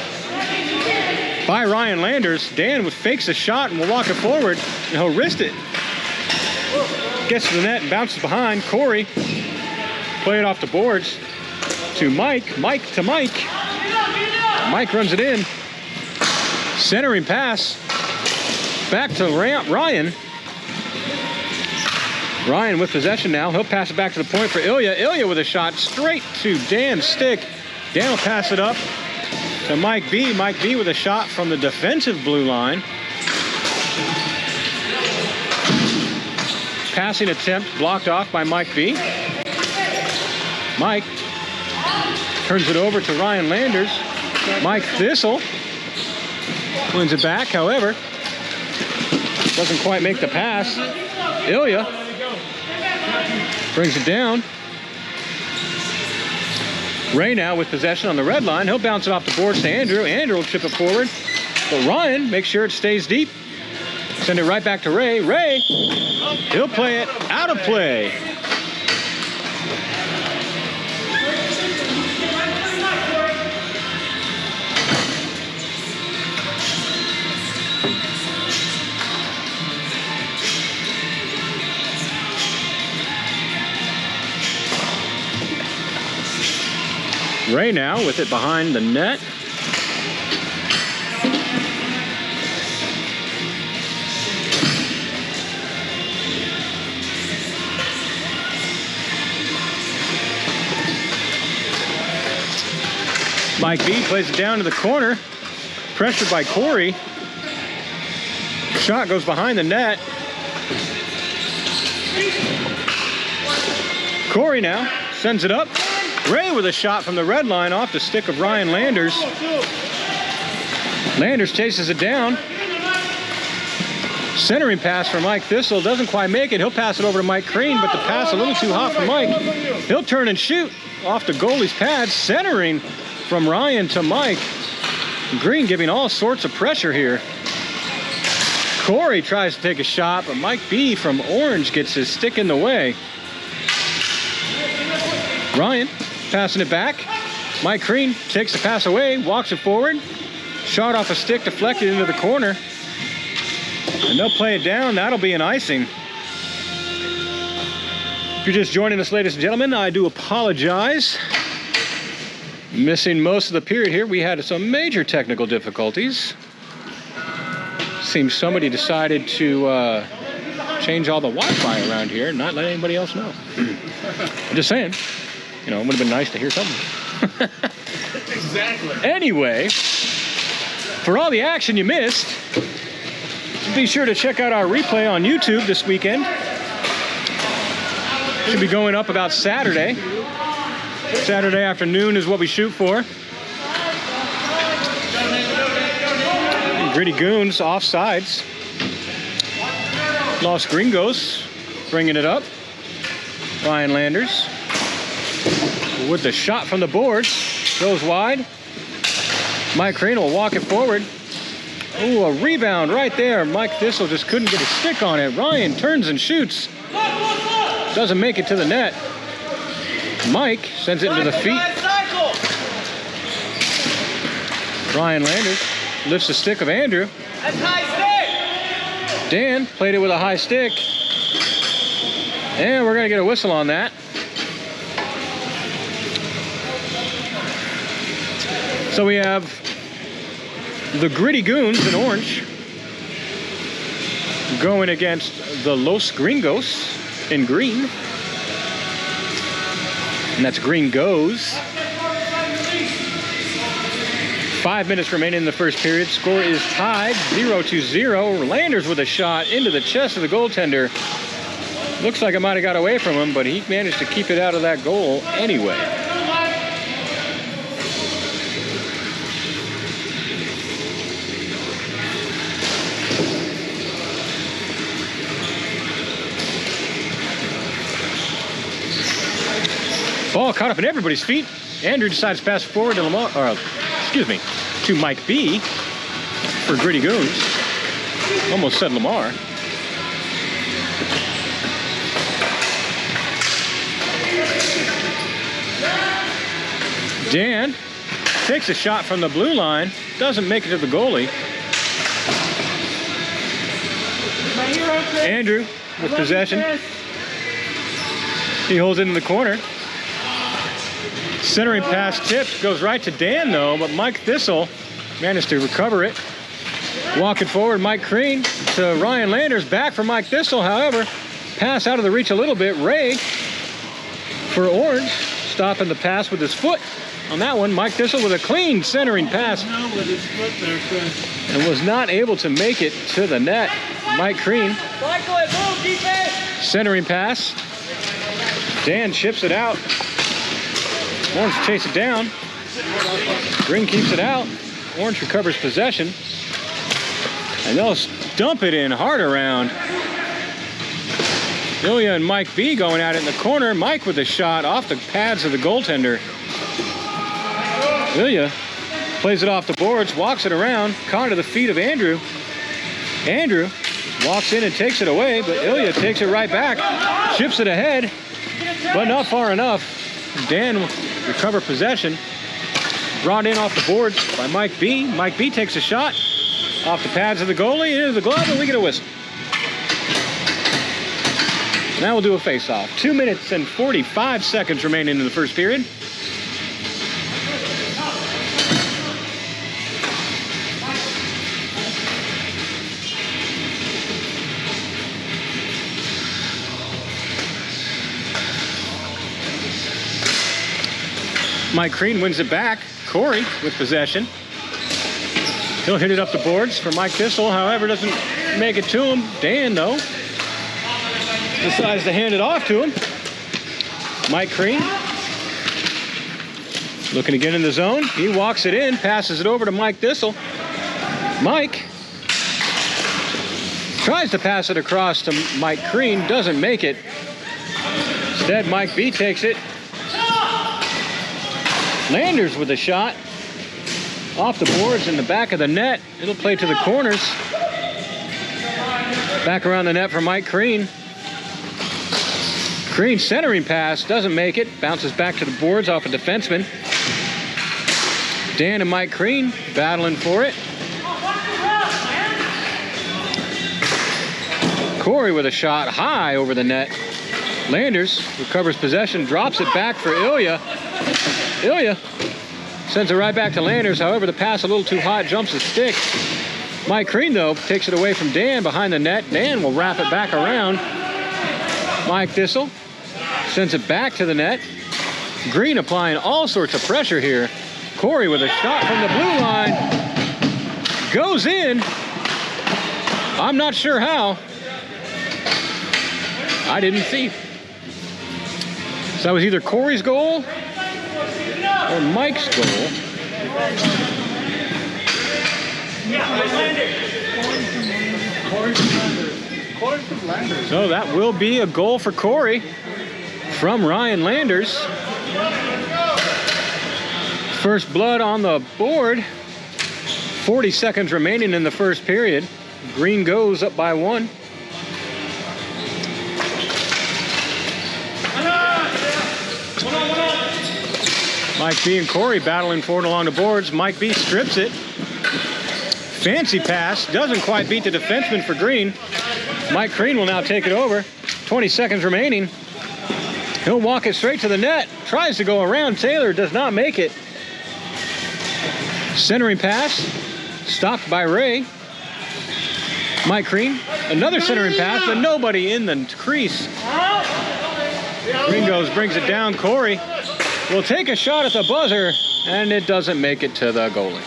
by Ryan Landers. Dan fakes a shot and will walk it forward, and he'll wrist it. Gets to the net and bounces behind. Cory play it off the boards to Mike. Mike to Mike. Mike runs it in. Centering pass. Back to Ryan. Ryan with possession now. He'll pass it back to the point for Ilya. Ilya with a shot straight to Dan's stick. Dan will pass it up to Mike B. Mike B with a shot from the defensive blue line. Passing attempt blocked off by Mike B. Mike turns it over to Ryan Landers. Mike Thistle wins it back, however, doesn't quite make the pass. Ilya brings it down. Ray now with possession on the red line. He'll bounce it off the boards to Andrew. Andrew will chip it forward. But Ryan makes sure it stays deep. Send it right back to Ray. Ray, he'll play it out of play. Ray now with it behind the net. Mike B plays it down to the corner. Pressured by Cory. Shot goes behind the net. Cory now sends it up. Ray with a shot from the red line off the stick of Ryan Landers. Landers chases it down. Centering pass for Mike Thistle. Doesn't quite make it. He'll pass it over to Mike Crean, but the pass a little too hot for Mike. He'll turn and shoot off the goalie's pad. Centering from Ryan to Mike. Green giving all sorts of pressure here. Cory tries to take a shot, but Mike B from Orange gets his stick in the way. Ryan passing it back. Mike Crean takes the pass away, walks it forward. Shot off a stick, deflected into the corner. And they'll play it down. That'll be an icing. If you're just joining us, ladies and gentlemen, I do apologize. Missing most of the period here. We had some major technical difficulties. Seems somebody decided to change all the Wi-Fi around here and not let anybody else know. I'm just saying. You know, it would have been nice to hear something. Exactly. Anyway, for all the action you missed, be sure to check out our replay on YouTube this weekend. Should be going up about Saturday. Saturday afternoon is what we shoot for. Gritty Goons offsides. Los Gringos bringing it up. Ryan Landers with the shot from the boards. Goes wide. Mike Crean will walk it forward. Ooh, a rebound right there. Mike Thistle just couldn't get a stick on it. Ryan turns and shoots. Doesn't make it to the net. Mike sends it into the feet. Ryan Landers lifts the stick of Andrew. Dan played it with a high stick. And we're going to get a whistle on that. So we have the Gritty Goons in orange going against the Los Gringos in green. And that's Green Goes. 5 minutes remaining in the first period. Score is tied 0-0. Landers with a shot into the chest of the goaltender. Looks like it might have got away from him, but he managed to keep it out of that goal anyway. Ball caught up in everybody's feet. Andrew decides to pass forward to Lamar, to Mike B for Gritty Goons. Almost said Lamar. Dan takes a shot from the blue line, doesn't make it to the goalie. Andrew with possession. He holds it in the corner. Centering pass tipped, goes right to Dan though, but Mike Thistle managed to recover it. Walking forward, Mike Crean to Ryan Landers. Back for Mike Thistle, however. Pass out of the reach a little bit. Ray for Orange. Stopping the pass with his foot. On that one, Mike Thistle with a clean centering pass. And was not able to make it to the net. Mike Crean. Centering pass. Dan chips it out. Orange chase it down. Green keeps it out. Orange recovers possession. And they'll dump it in hard around. Ilya and Mike B going at it in the corner. Mike with a shot off the pads of the goaltender. Ilya plays it off the boards, walks it around, caught to the feet of Andrew. Andrew walks in and takes it away, but Ilya takes it right back, chips it ahead, but not far enough. Dan will recover possession. Brought in off the boards by Mike B. Mike B takes a shot off the pads of the goalie, into the glove, and we get a whistle. Now we'll do a face-off. 2 minutes and 45 seconds remaining in the first period. Mike Crean wins it back. Cory with possession. He'll hit it up the boards for Mike Thistle. However, doesn't make it to him. Dan, though, decides to hand it off to him. Mike Crean looking to get in the zone. He walks it in, passes it over to Mike Thistle. Mike tries to pass it across to Mike Crean. Doesn't make it. Instead, Mike B takes it. Landers with a shot off the boards in the back of the net. It'll play to the corners. Back around the net for Mike Crean. Crean centering pass, doesn't make it. Bounces back to the boards off a defenseman. Dan and Mike Crean battling for it. Cory with a shot high over the net. Landers recovers possession, drops it back for Ilya. Ilya sends it right back to Landers. However, the pass a little too hot, jumps the stick. Mike Crean, though, takes it away from Dan behind the net. Dan will wrap it back around. Mike Thistle sends it back to the net. Green applying all sorts of pressure here. Cory with a shot from the blue line. Goes in. I'm not sure how. I didn't see. So that was either Cory's goal or Mike's goal. So that will be a goal for Cory from Ryan Landers. First blood on the board. 40 seconds remaining in the first period. Green goes up by 1. Mike B and Cory battling for it along the boards. Mike B strips it. Fancy pass. Doesn't quite beat the defenseman for Green. Mike Crean will now take it over. 20 seconds remaining. He'll walk it straight to the net. Tries to go around Taylor. Does not make it. Centering pass. Stopped by Ray. Mike Crean. Another centering pass, but nobody in the crease. Green goes, brings it down. Cory will take a shot at the buzzer, and it doesn't make it to the goalie.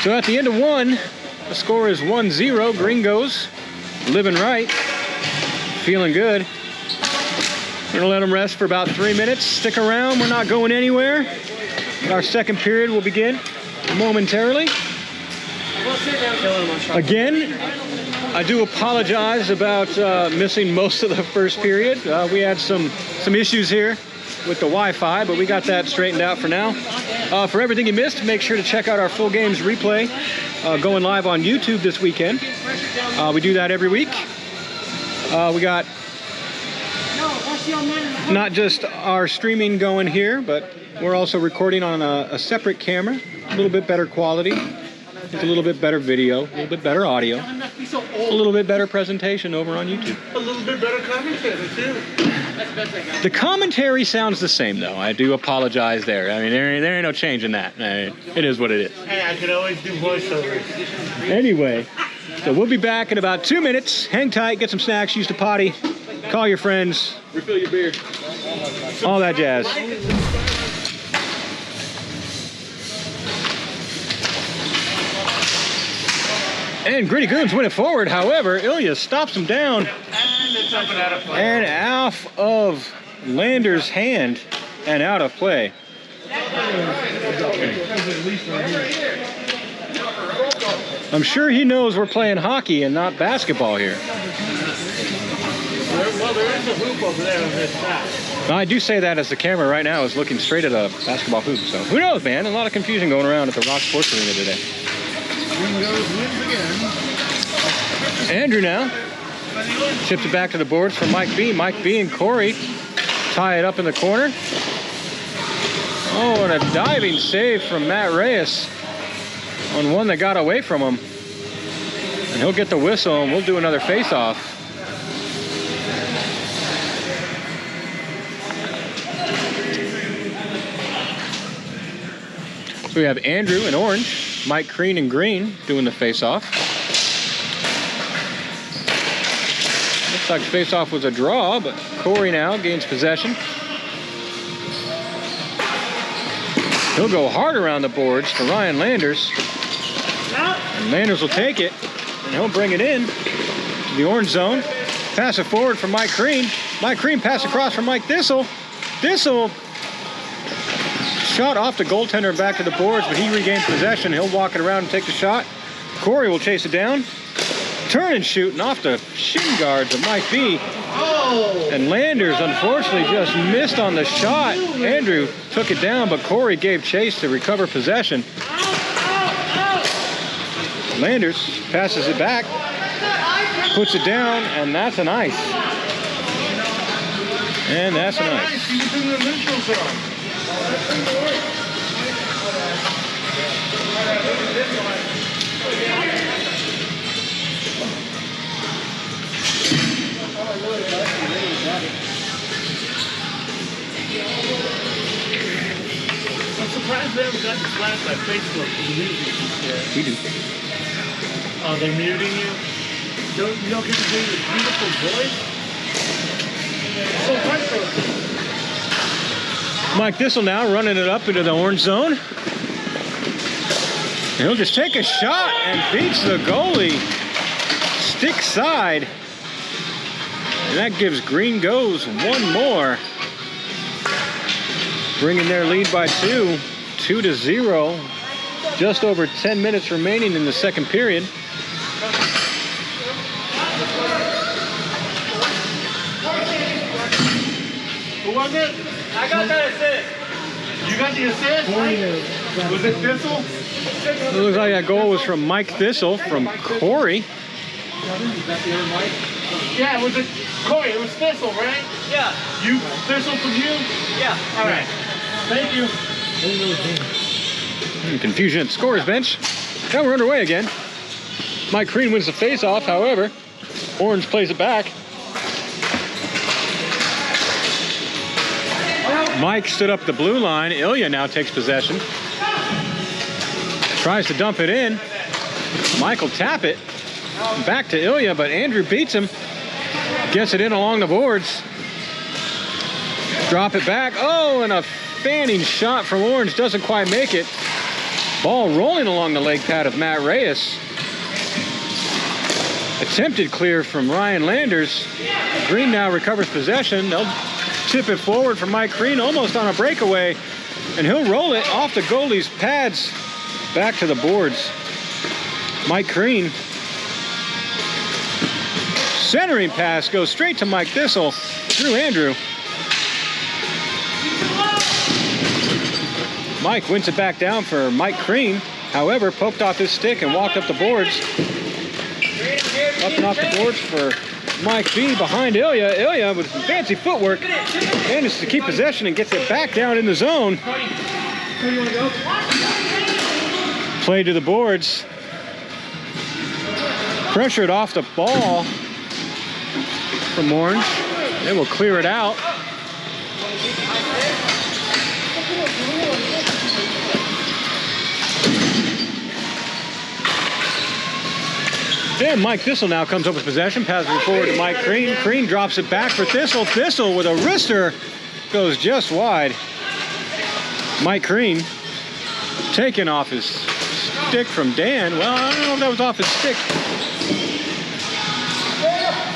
So at the end of 1, the score is 1-0. Green goes, living right, feeling good. We're gonna let them rest for about 3 minutes. Stick around, we're not going anywhere. Our second period will begin momentarily. Again, I do apologize about missing most of the first period. We had some issues here with the Wi-Fi, but we got that straightened out for now. For everything you missed, make sure to check out our full games replay going live on YouTube this weekend. We do that every week. We got not just our streaming going here, but we're also recording on a separate camera, a little bit better quality. It's a little bit better video, a little bit better audio, a little bit better presentation over on YouTube. A little bit better commentary, too. The commentary sounds the same, though. I do apologize there. I mean, there ain't no change in that. It is what it is. Hey, I could always do voiceovers. Anyway, so we'll be back in about 2 minutes. Hang tight, get some snacks, use the potty, call your friends, Refill your beer. all that jazz. And Gritty Goons win it forward. However, Ilya stops him down and off of Lander's hand and out of play. I'm sure he knows we're playing hockey and not basketball here. Well, there is a hoop over there on this side. Now, I do say that as the camera right now is looking straight at a basketball hoop. So who knows, man? A lot of confusion going around at the Rock Sports Arena today. Andrew now chips it back to the boards for Mike B. Mike B and Cory tie it up in the corner. Oh, and a diving save from Matt Reyes on one that got away from him. And he'll get the whistle and we'll do another face-off. So we have Andrew in orange, Mike Crean in green doing the face-off. Looks like face-off was a draw, but Cory now gains possession. He'll go hard around the boards for Ryan Landers. And Landers will take it, and he'll bring it in to the orange zone. Pass it forward for Mike Crean. Mike Crean pass across for Mike Thistle. Thistle shot off the goaltender and back to the boards, but he regains possession. He'll walk it around and take the shot. Cory will chase it down. Turn and shoot, and off the shin guards of Mike B. And Landers, unfortunately, just missed on the shot. Andrew took it down, but Cory gave chase to recover possession. Landers passes it back, puts it down, and that's an ice. And that's an ice. I'm surprised they haven't gotten flagged by Facebook. We do. Oh, they're muting you? You don't get to hear your beautiful voice? So heartbroken. Mike Thistle now running it up into the orange zone. And he'll just take a shot and beats the goalie stick side. And that gives Green Goes one more. Bringing their lead by 2-0. Just over 10 minutes remaining in the second period. Who was it? I got that assist. You got the assist? Was it Thistle? It looks like that goal was from Mike Thistle from Cory. Yeah, was it Cory? It was Thistle, right? Yeah. You Thistle from you? Yeah. All right. Thank you. Confusion at the scorer's bench. Now we're underway again. Mike Crean wins the face-off, however. Orange plays it back. Mike stood up the blue line. Ilya now takes possession. Tries to dump it in. Mike will tap it. Back to Ilya, but Andrew beats him. Gets it in along the boards. Drop it back. Oh, and a fanning shot from Orange doesn't quite make it. Ball rolling along the leg pad of Matt Reyes. Attempted clear from Ryan Landers. Green now recovers possession. They'll tip it forward for Mike Crean, almost on a breakaway. And he'll roll it off the goalie's pads back to the boards. Mike Crean. Centering pass goes straight to Mike Thistle through Andrew. Mike wins it back down for Mike Crean. However, poked off his stick and walked up the boards. Up and off the boards for Mike B behind Ilya. Ilya with some fancy footwork manages to keep possession and gets it back down in the zone. Play to the boards. Pressured off the ball from Orange. They will clear it out. And Mike Thistle now comes up with possession, passes it forward to Mike Crean. Crean drops it back for Thistle. Thistle with a wrister goes just wide. Mike Crean taking off his stick from Dan. Well, I don't know if that was off his stick.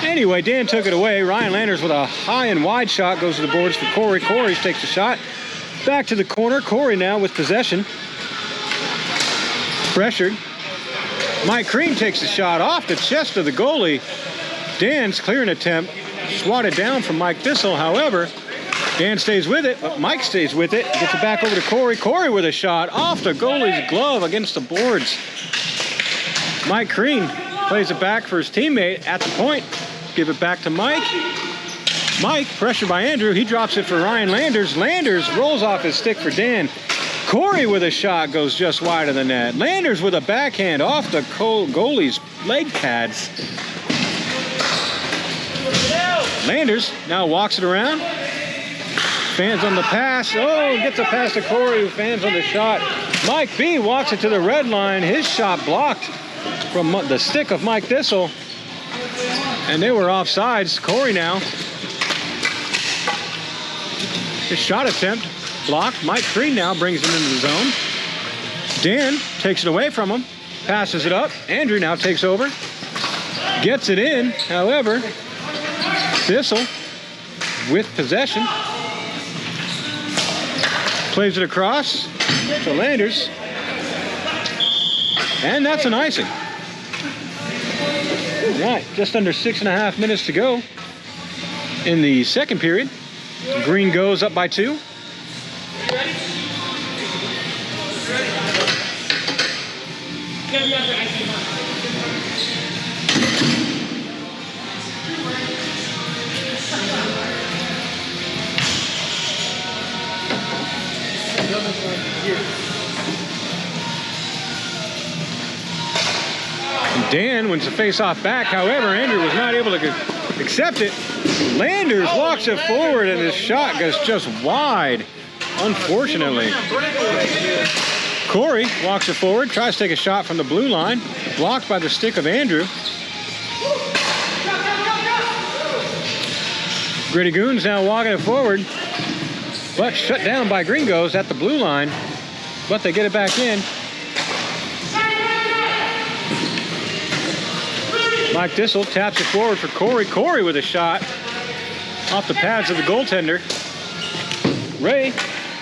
Anyway, Dan took it away. Ryan Landers with a high and wide shot goes to the boards for Cory. Cory takes a shot. Back to the corner. Cory now with possession. Pressured. Mike Crean takes a shot off the chest of the goalie. Dan's clearing attempt swatted down from Mike Thistle. However, Dan stays with it, but Mike stays with it. Gets it back over to Cory. Cory with a shot off the goalie's glove against the boards. Mike Crean plays it back for his teammate at the point. Give it back to Mike. Mike, pressured by Andrew. He drops it for Ryan Landers. Landers rolls off his stick for Dan. Cory with a shot goes just wide of the net. Landers with a backhand off the goalie's leg pads. Landers now walks it around. Fans on the pass. Oh, gets a pass to Cory, who fans on the shot. Mike B walks it to the red line. His shot blocked from the stick of Mike Thistle. And they were offsides. Cory now. His shot attempt blocked. Mike Crean now brings him into the zone. Dan takes it away from him. Passes it up. Andrew now takes over. Gets it in. However, Thistle with possession. Plays it across to Landers. And that's an icing. All right, just under 6.5 minutes to go in the second period. Green goes up by 2. Dan wins the face-off back. However, Andrew was not able to accept it. Landers walks it forward, and his shot goes just wide, unfortunately. Cory walks it forward, tries to take a shot from the blue line, blocked by the stick of Andrew. Gritty Goons now walking it forward, but shut down by Gringos at the blue line, but they get it back in. Mike Thistle taps it forward for Cory. Cory with a shot off the pads of the goaltender. Ray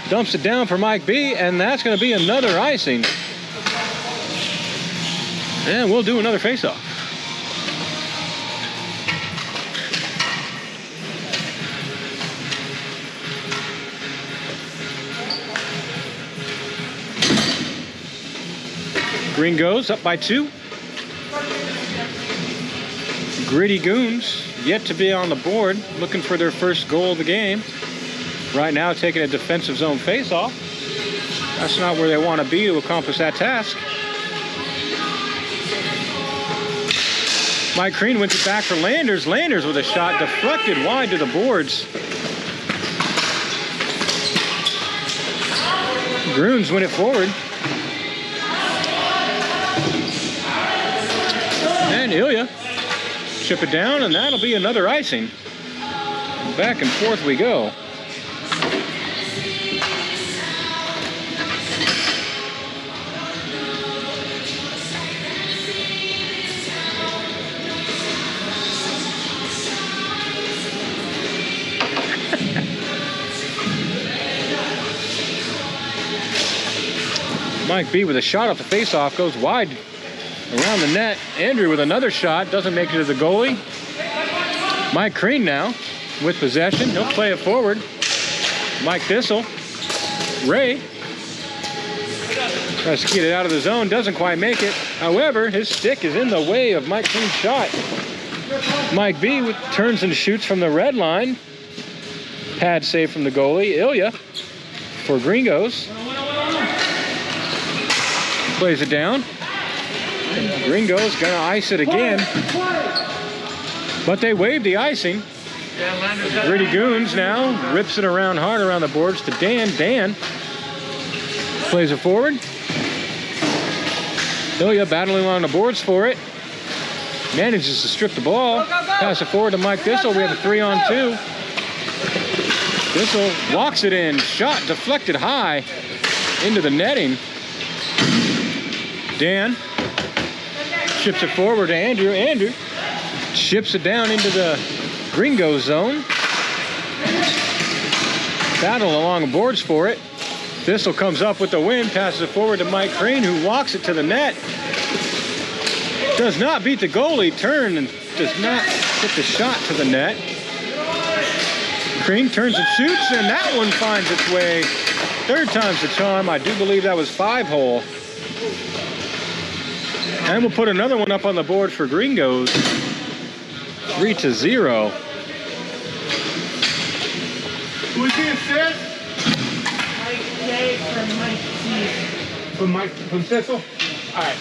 dumps it down for Mike B, and that's going to be another icing. And we'll do another faceoff. Green goes up by 2. Gritty Goons yet to be on the board, looking for their first goal of the game. Right now taking a defensive zone face-off. That's not where they want to be to accomplish that task. Mike Crean wins it back for Landers. Landers with a shot deflected wide to the boards. Goons win it forward. And Ilya chip it down, and that'll be another icing. Back and forth we go. Mike B with a shot off the face-off goes wide around the net. Andrew with another shot, doesn't make it to the goalie. Mike Crean now with possession. He'll play it forward. Mike Thistle. Ray tries to get it out of the zone, doesn't quite make it. However, his stick is in the way of Mike Crean's shot. Mike B turns and shoots from the red line. Pad save from the goalie. Ilya for Gringos. Plays it down. Gringo's gonna ice it again. But they waive the icing. Gritty Goons now rips it around hard around the boards to Dan. Dan plays it forward. Ilya battling on the boards for it. Manages to strip the ball. Pass it forward to Mike Thistle. We have a 3-on-2. Thistle walks it in. Shot deflected high into the netting. Dan chips it forward to Andrew. Andrew chips it down into the Gringo zone. Battle along the boards for it. Thistle comes up with the win, passes it forward to Mike Green, who walks it to the net. Does not beat the goalie, turn, and does not hit the shot to the net. Green turns and shoots, and that one finds its way. Third time's the charm. I do believe that was 5-hole. And we'll put another one up on the board for Gringos. 3-0. Who's the assist? From Thistle? All right.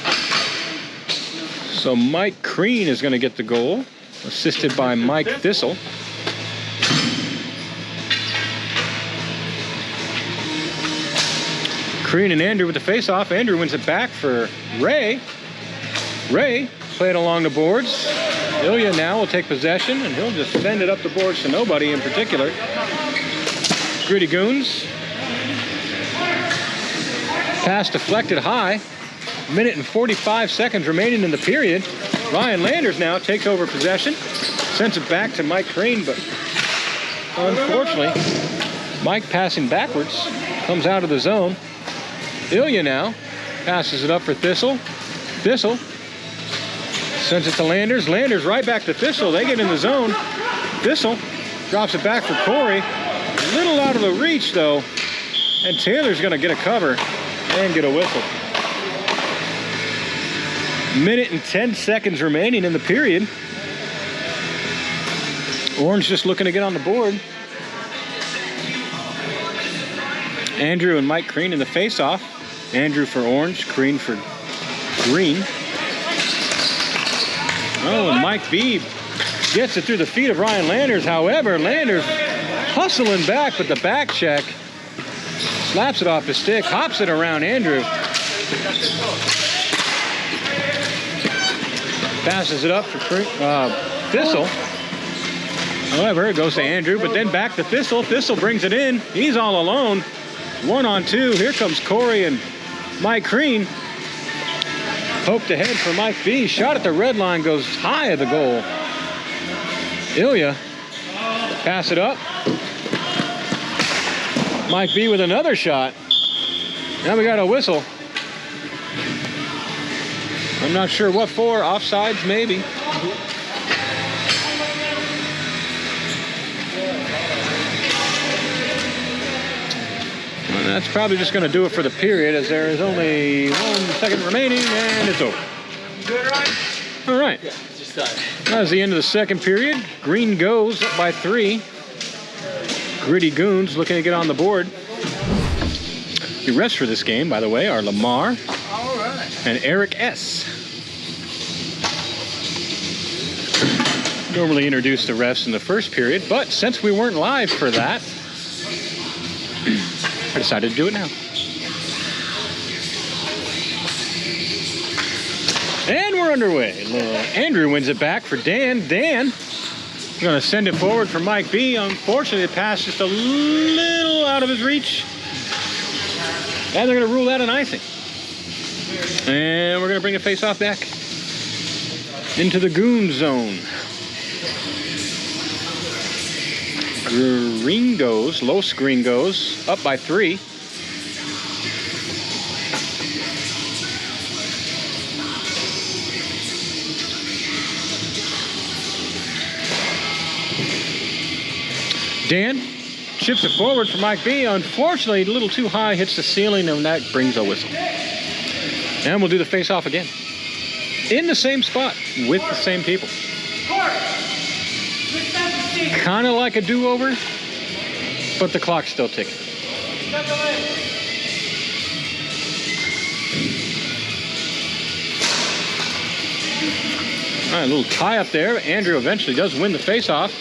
So Mike Green is going to get the goal, assisted by Mike Thistle. Green and Andrew with the face-off. Andrew wins it back for Ray. Ray played along the boards. Ilya now will take possession, and he'll just send it up the boards to nobody in particular. Gritty Goons. Pass deflected high. Minute and 45 seconds remaining in the period. Ryan Landers now takes over possession. Sends it back to Mike Green, but unfortunately, Mike passing backwards comes out of the zone. Ilya now passes it up for Thistle. Thistle sends it to Landers. Landers right back to Thistle. They get in the zone. Thistle drops it back for Cory. A little out of the reach, though. And Taylor's going to get a cover and get a whistle. Minute and 10 seconds remaining in the period. Orange just looking to get on the board. Andrew and Mike Green in the face-off. Andrew for Orange, Green for Green. Oh, and Mike B gets it through the feet of Ryan Landers. However, Landers hustling back, but the back check slaps it off his stick, hops it around Andrew. Passes it up for Thistle. However, it goes to Andrew, but then back to Thistle. Thistle brings it in. He's all alone. 1-on-2. Here comes Cory and Mike Green. Poked ahead for Mike B. Shot at the red line, goes high of the goal. Ilya, pass it up. Mike B with another shot. Now we got a whistle. I'm not sure what for. Offsides, maybe. Well, that's probably just going to do it for the period, as there is only 1 second remaining, and it's over. Good, right? All right. Yeah, just done. That was the end of the second period. Green goes up by 3. Gritty Goons looking to get on the board. The refs for this game, by the way, are Lamar and Eric S. Normally introduce the refs in the first period, but since we weren't live for that, I decided to do it now. And we're underway. Andrew wins it back for Dan. Dan going to send it forward for Mike B. Unfortunately, the pass just a little out of his reach. And they're going to rule that an icing. And we're going to bring the face-off back into the Goon zone. Gringos, Los Gringos, up by 3. Dan chips it forward for Mike B. Unfortunately, a little too high, hits the ceiling, and that brings a whistle. And we'll do the face-off again. In the same spot, with the same people. Kind of like a do-over, but the clock's still ticking. right, a little tie up there. Andrew eventually does win the face-off.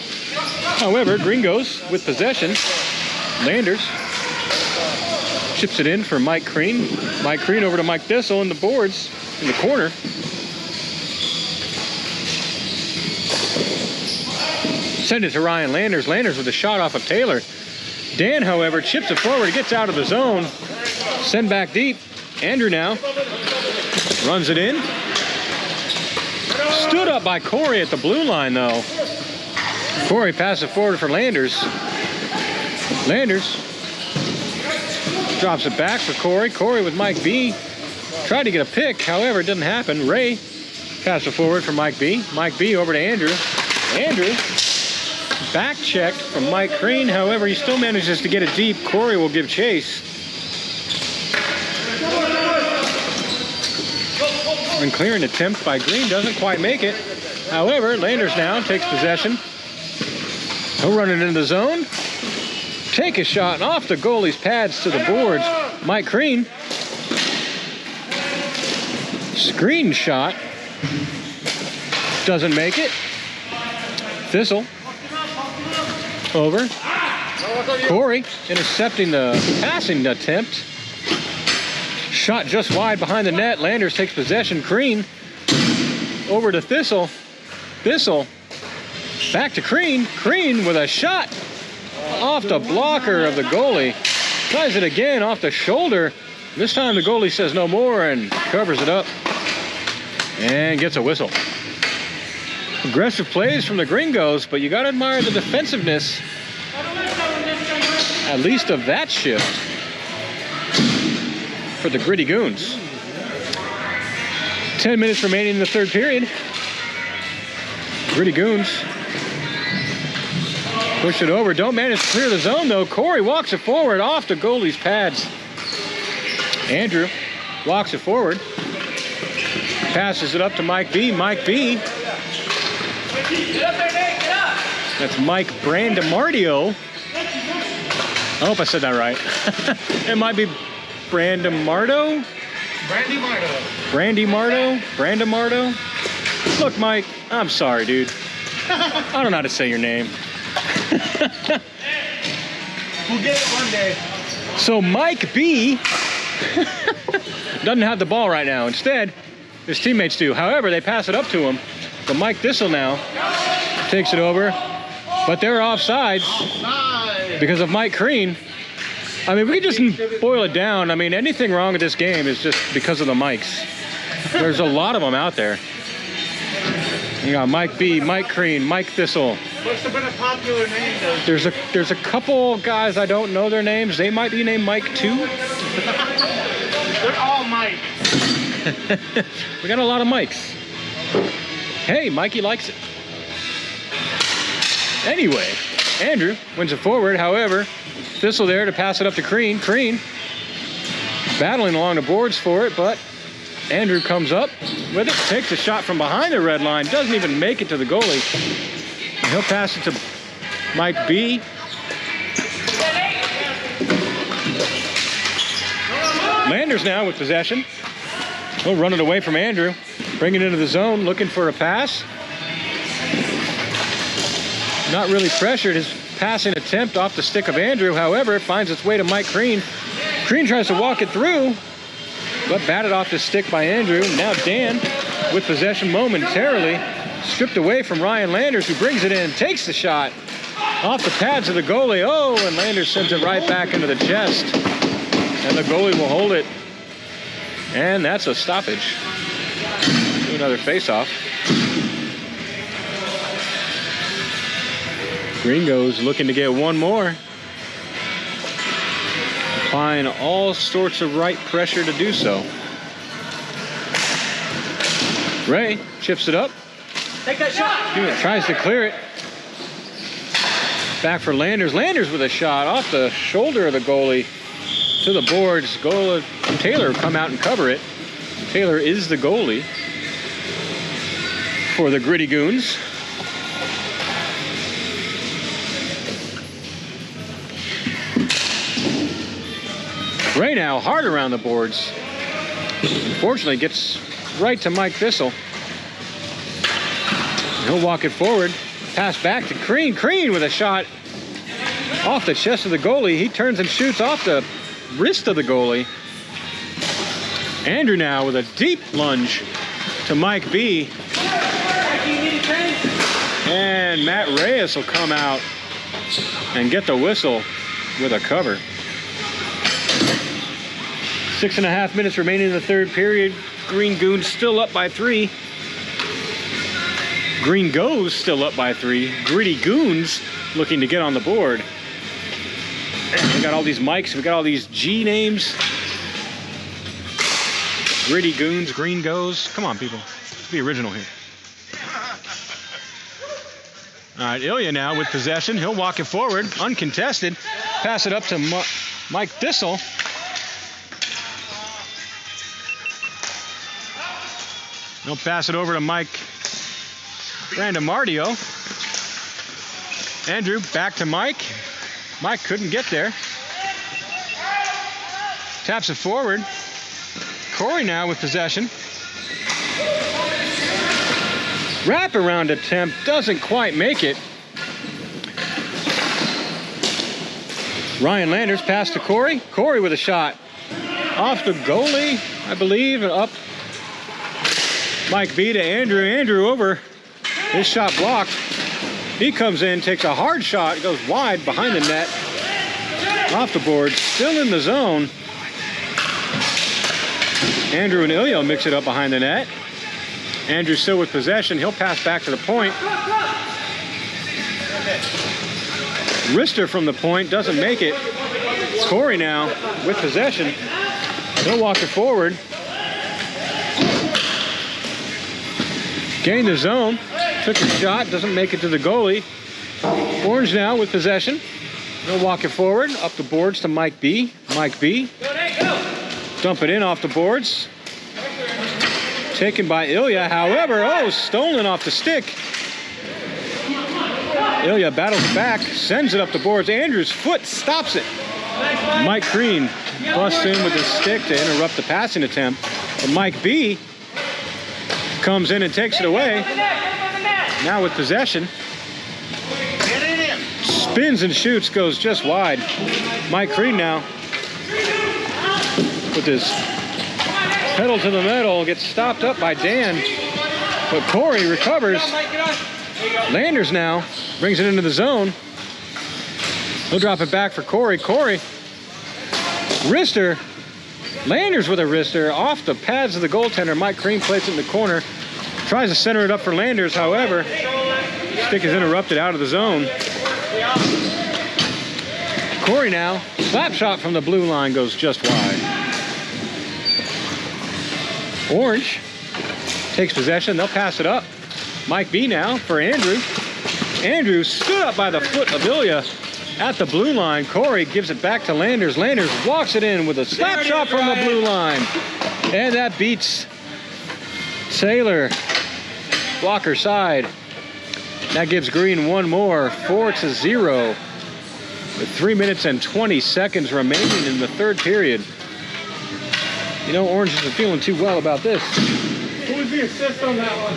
However, Gringos with possession. Landers chips it in for Mike Crean. Mike Crean over to Mike Thistle in the boards in the corner. Send it to Ryan Landers. Landers with a shot off of Taylor. Dan, however, chips it forward, gets out of the zone. Send back deep. Andrew now runs it in. Stood up by Cory at the blue line, though. Cory passes it forward for Landers. Landers drops it back for Cory. Cory with Mike B. Tried to get a pick, however, it didn't happen. Ray passes it forward for Mike B. Mike B over to Andrew. Andrew back checked from Mike Crean, however, he still manages to get it deep. Cory will give chase. And clearing attempt by Green doesn't quite make it. However, Landers now takes possession. He'll run it into the zone. Take a shot and off the goalie's pads to the boards. Mike Crean. Screen shot. Doesn't make it. Thistle. Over. Cory intercepting the passing attempt. Shot just wide behind the net. Landers takes possession. Crean over to Thistle. Thistle back to Crean. Crean with a shot off the blocker of the goalie. Tries it again off the shoulder. This time the goalie says no more and covers it up and gets a whistle. Aggressive plays from the Gringos, but you got to admire the defensiveness, at least of that shift, for the Gritty Goons. 10 minutes remaining in the third period. Gritty Goons push it over. Don't manage to clear the zone, though. Cory walks it forward off the goalie's pads. Andrew walks it forward. Passes it up to Mike B. Mike B. That's Mike Brandamardio. I hope I said that right. It might be Brandamardo? Brandamardo? Look, Mike, I'm sorry, dude. I don't know how to say your name. We'll get it one day. So Mike B doesn't have the ball right now. Instead, his teammates do. However, they pass it up to him. So Mike Thistle now takes it over, but they're offside because of Mike Crean. I mean, we can just boil it down. I mean, anything wrong with this game is just because of the mics. There's a lot of them out there. You got Mike B, Mike Crean, Mike Thistle. What's been a popular name, though? There's a couple guys I don't know their names. They might be named Mike too. They're all Mike. We got a lot of mics. Hey, Mikey likes it. Anyway, Andrew wins it forward. However, Thistle there to pass it up to Crean. Crean battling along the boards for it, but Andrew comes up with it, takes a shot from behind the red line, doesn't even make it to the goalie. And he'll pass it to Mike B. Landers now with possession. He'll run it away from Andrew, bring it into the zone, looking for a pass. Not really pressured. His passing attempt off the stick of Andrew, however, it finds its way to Mike Crean. Crean tries to walk it through, but batted off the stick by Andrew. Now Dan with possession momentarily, stripped away from Ryan Landers, who brings it in, takes the shot off the pads of the goalie. Oh, and Landers sends it right back into the chest, and the goalie will hold it. And that's a stoppage. Do another face-off. Gringos looking to get one more. Applying all sorts of right pressure to do so. Ray chips it up. Take that shot. Tries to clear it. Back for Landers. Landers with a shot off the shoulder of the goalie to the boards. Goalie Taylor come out and cover it. Taylor is the goalie for the Gritty Goons. Ray now hard around the boards. Unfortunately, gets right to Mike Thistle. He'll walk it forward. Pass back to Crean. Crean with a shot off the chest of the goalie. He turns and shoots off the wrist of the goalie. Andrew now with a deep lunge to Mike B. And Matt Reyes will come out and get the whistle with a cover. 6.5 minutes remaining in the third period. Green Goons still up by 3. Green Goes still up by 3. Gritty Goons looking to get on the board. We got all these mics. We got all these G names. Gritty Goons, Green Goes. Come on, people. Let's be original here. All right, Ilya now with possession. He'll walk it forward, uncontested. Pass it up to Mike Thistle. He'll pass it over to Mike Brandamardio. Andrew back to Mike. Mike couldn't get there. Taps it forward. Cory now with possession. Wraparound attempt doesn't quite make it. Ryan Landers pass to Cory. Cory with a shot off the goalie, I believe, and up. Mike B to Andrew. Andrew over. His shot blocked. He comes in, takes a hard shot, goes wide behind the net. Off the board, still in the zone. Andrew and Ilya mix it up behind the net. Andrew still with possession. He'll pass back to the point. Wrister from the point, doesn't make it. Cory now with possession. He'll walk it forward. Gained the zone. Took a shot, doesn't make it to the goalie. Orange now with possession. He'll walk it forward, up the boards to Mike B. Mike B. Dump it in off the boards. Taken by Ilya, however, stolen off the stick. Ilya battles it back, sends it up the boards. Andrew's foot stops it. Mike Crean busts in with his stick to interrupt the passing attempt. And Mike B comes in and takes it away. Now with possession. Spins and shoots, goes just wide. Mike Crean now with his pedal to the metal, gets stopped up by Dan, but Cory recovers. Landers now brings it into the zone. He'll drop it back for Cory. Cory, wrister. Landers with a wrister off the pads of the goaltender. Mike Crean plays it in the corner. Tries to center it up for Landers, however, stick is interrupted out of the zone. Cory now, slap shot from the blue line, goes just wide. Orange takes possession, they'll pass it up. Mike B now for Andrew. Andrew stood up by the foot of Ilya at the blue line. Cory gives it back to Landers. Landers walks it in with a slap shot from the blue line. And that beats Taylor. Blocker side. That gives Green one more, 4-0. With 3 minutes and 20 seconds remaining in the third period. You know, Orange isn't feeling too well about this. Who was the assist on that one?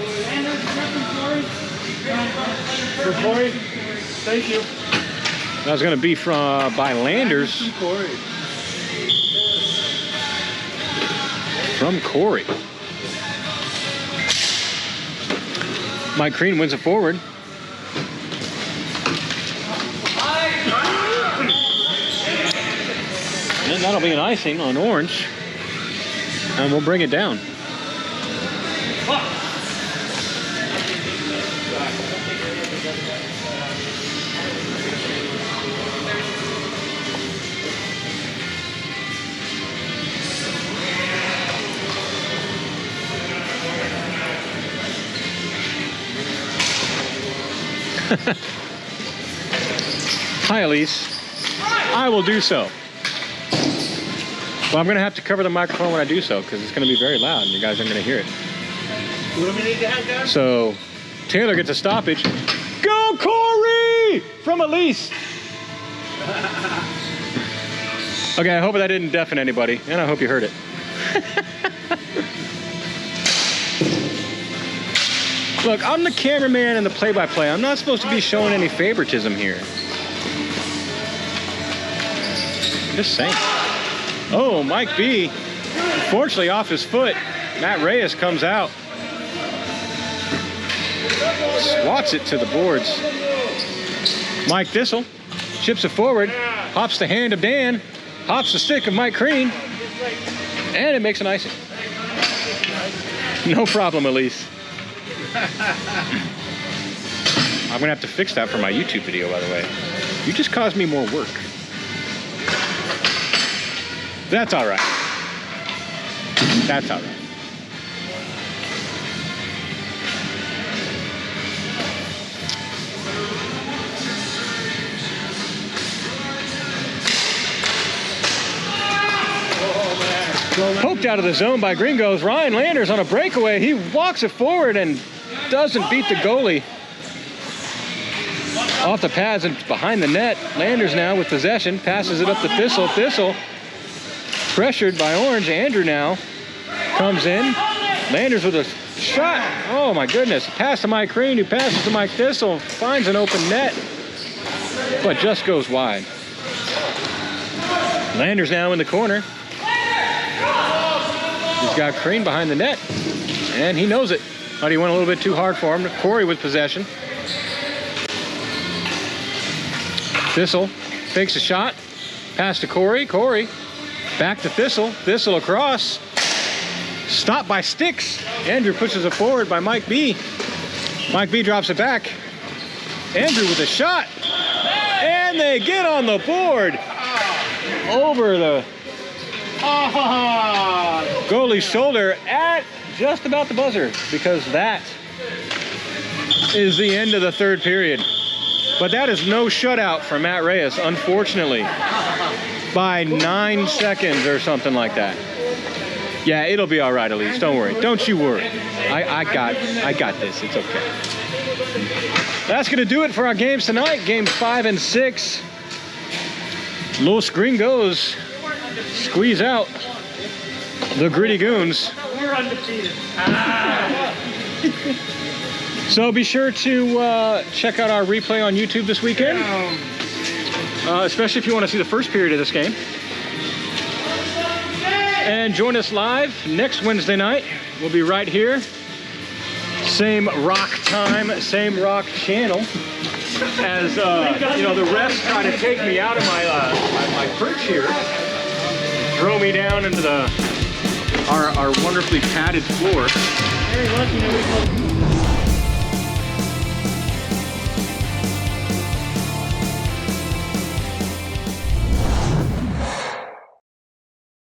For Cory? Thank you. That was going to be from by Landers. From Cory. Mike Crean wins it forward. And that'll be an icing on Orange. And we'll bring it down. Hi, Elise. I will do so. Well, I'm going to have to cover the microphone when I do so because it's going to be very loud and you guys aren't going to hear it. What do we need to have done? So, Taylor gets a stoppage. Go, Cory! From Elise. Okay, I hope that didn't deafen anybody, and I hope you heard it. Look, I'm the cameraman and the play-by-play. I'm not supposed to be showing any favoritism here. Just saying. Oh, Mike B. Unfortunately off his foot. Matt Reyes comes out. Swats it to the boards. Mike Thistle chips it forward. Hops the hand of Dan. Hops the stick of Mike Crean. And it makes an icing. No problem, Elise. I'm gonna have to fix that for my YouTube video, by the way. You just caused me more work. That's all right. That's all right. Poked out of the zone by Gringos. Ryan Landers on a breakaway. He walks it forward and doesn't beat the goalie. Off the pads and behind the net. Landers now with possession. Passes it up to Thistle. Thistle pressured by Orange. Andrew now comes in. Landers with a shot. Oh my goodness. Pass to Mike Crean, who passes to Mike Thistle. Finds an open net, but just goes wide. Landers now in the corner. He's got Crean behind the net, and he knows it. Thought he went a little bit too hard for him. Cory with possession. Thistle fakes a shot. Pass to Cory. Cory back to Thistle. Thistle across. Stopped by Sticks. Andrew pushes it forward by Mike B. Mike B drops it back. Andrew with a shot. And they get on the board. Over the goalie's shoulder at just about the buzzer, because that is the end of the third period. But that is no shutout for Matt Reyes, unfortunately, by 9 seconds or something like that. Yeah, it'll be all right, Elise. Don't worry. Don't you worry. I got this. It's okay. That's going to do it for our games tonight. Games 5 and 6. Los Gringos squeeze out the Gritty Goons. We're undefeated. So be sure to check out our replay on YouTube this weekend, especially if you want to see the first period of this game. And join us live next Wednesday night. We'll be right here. Same rock time, same rock channel. As you know, the refs try to take me out of my perch here, throw me down into our wonderfully padded floor. Very lucky that we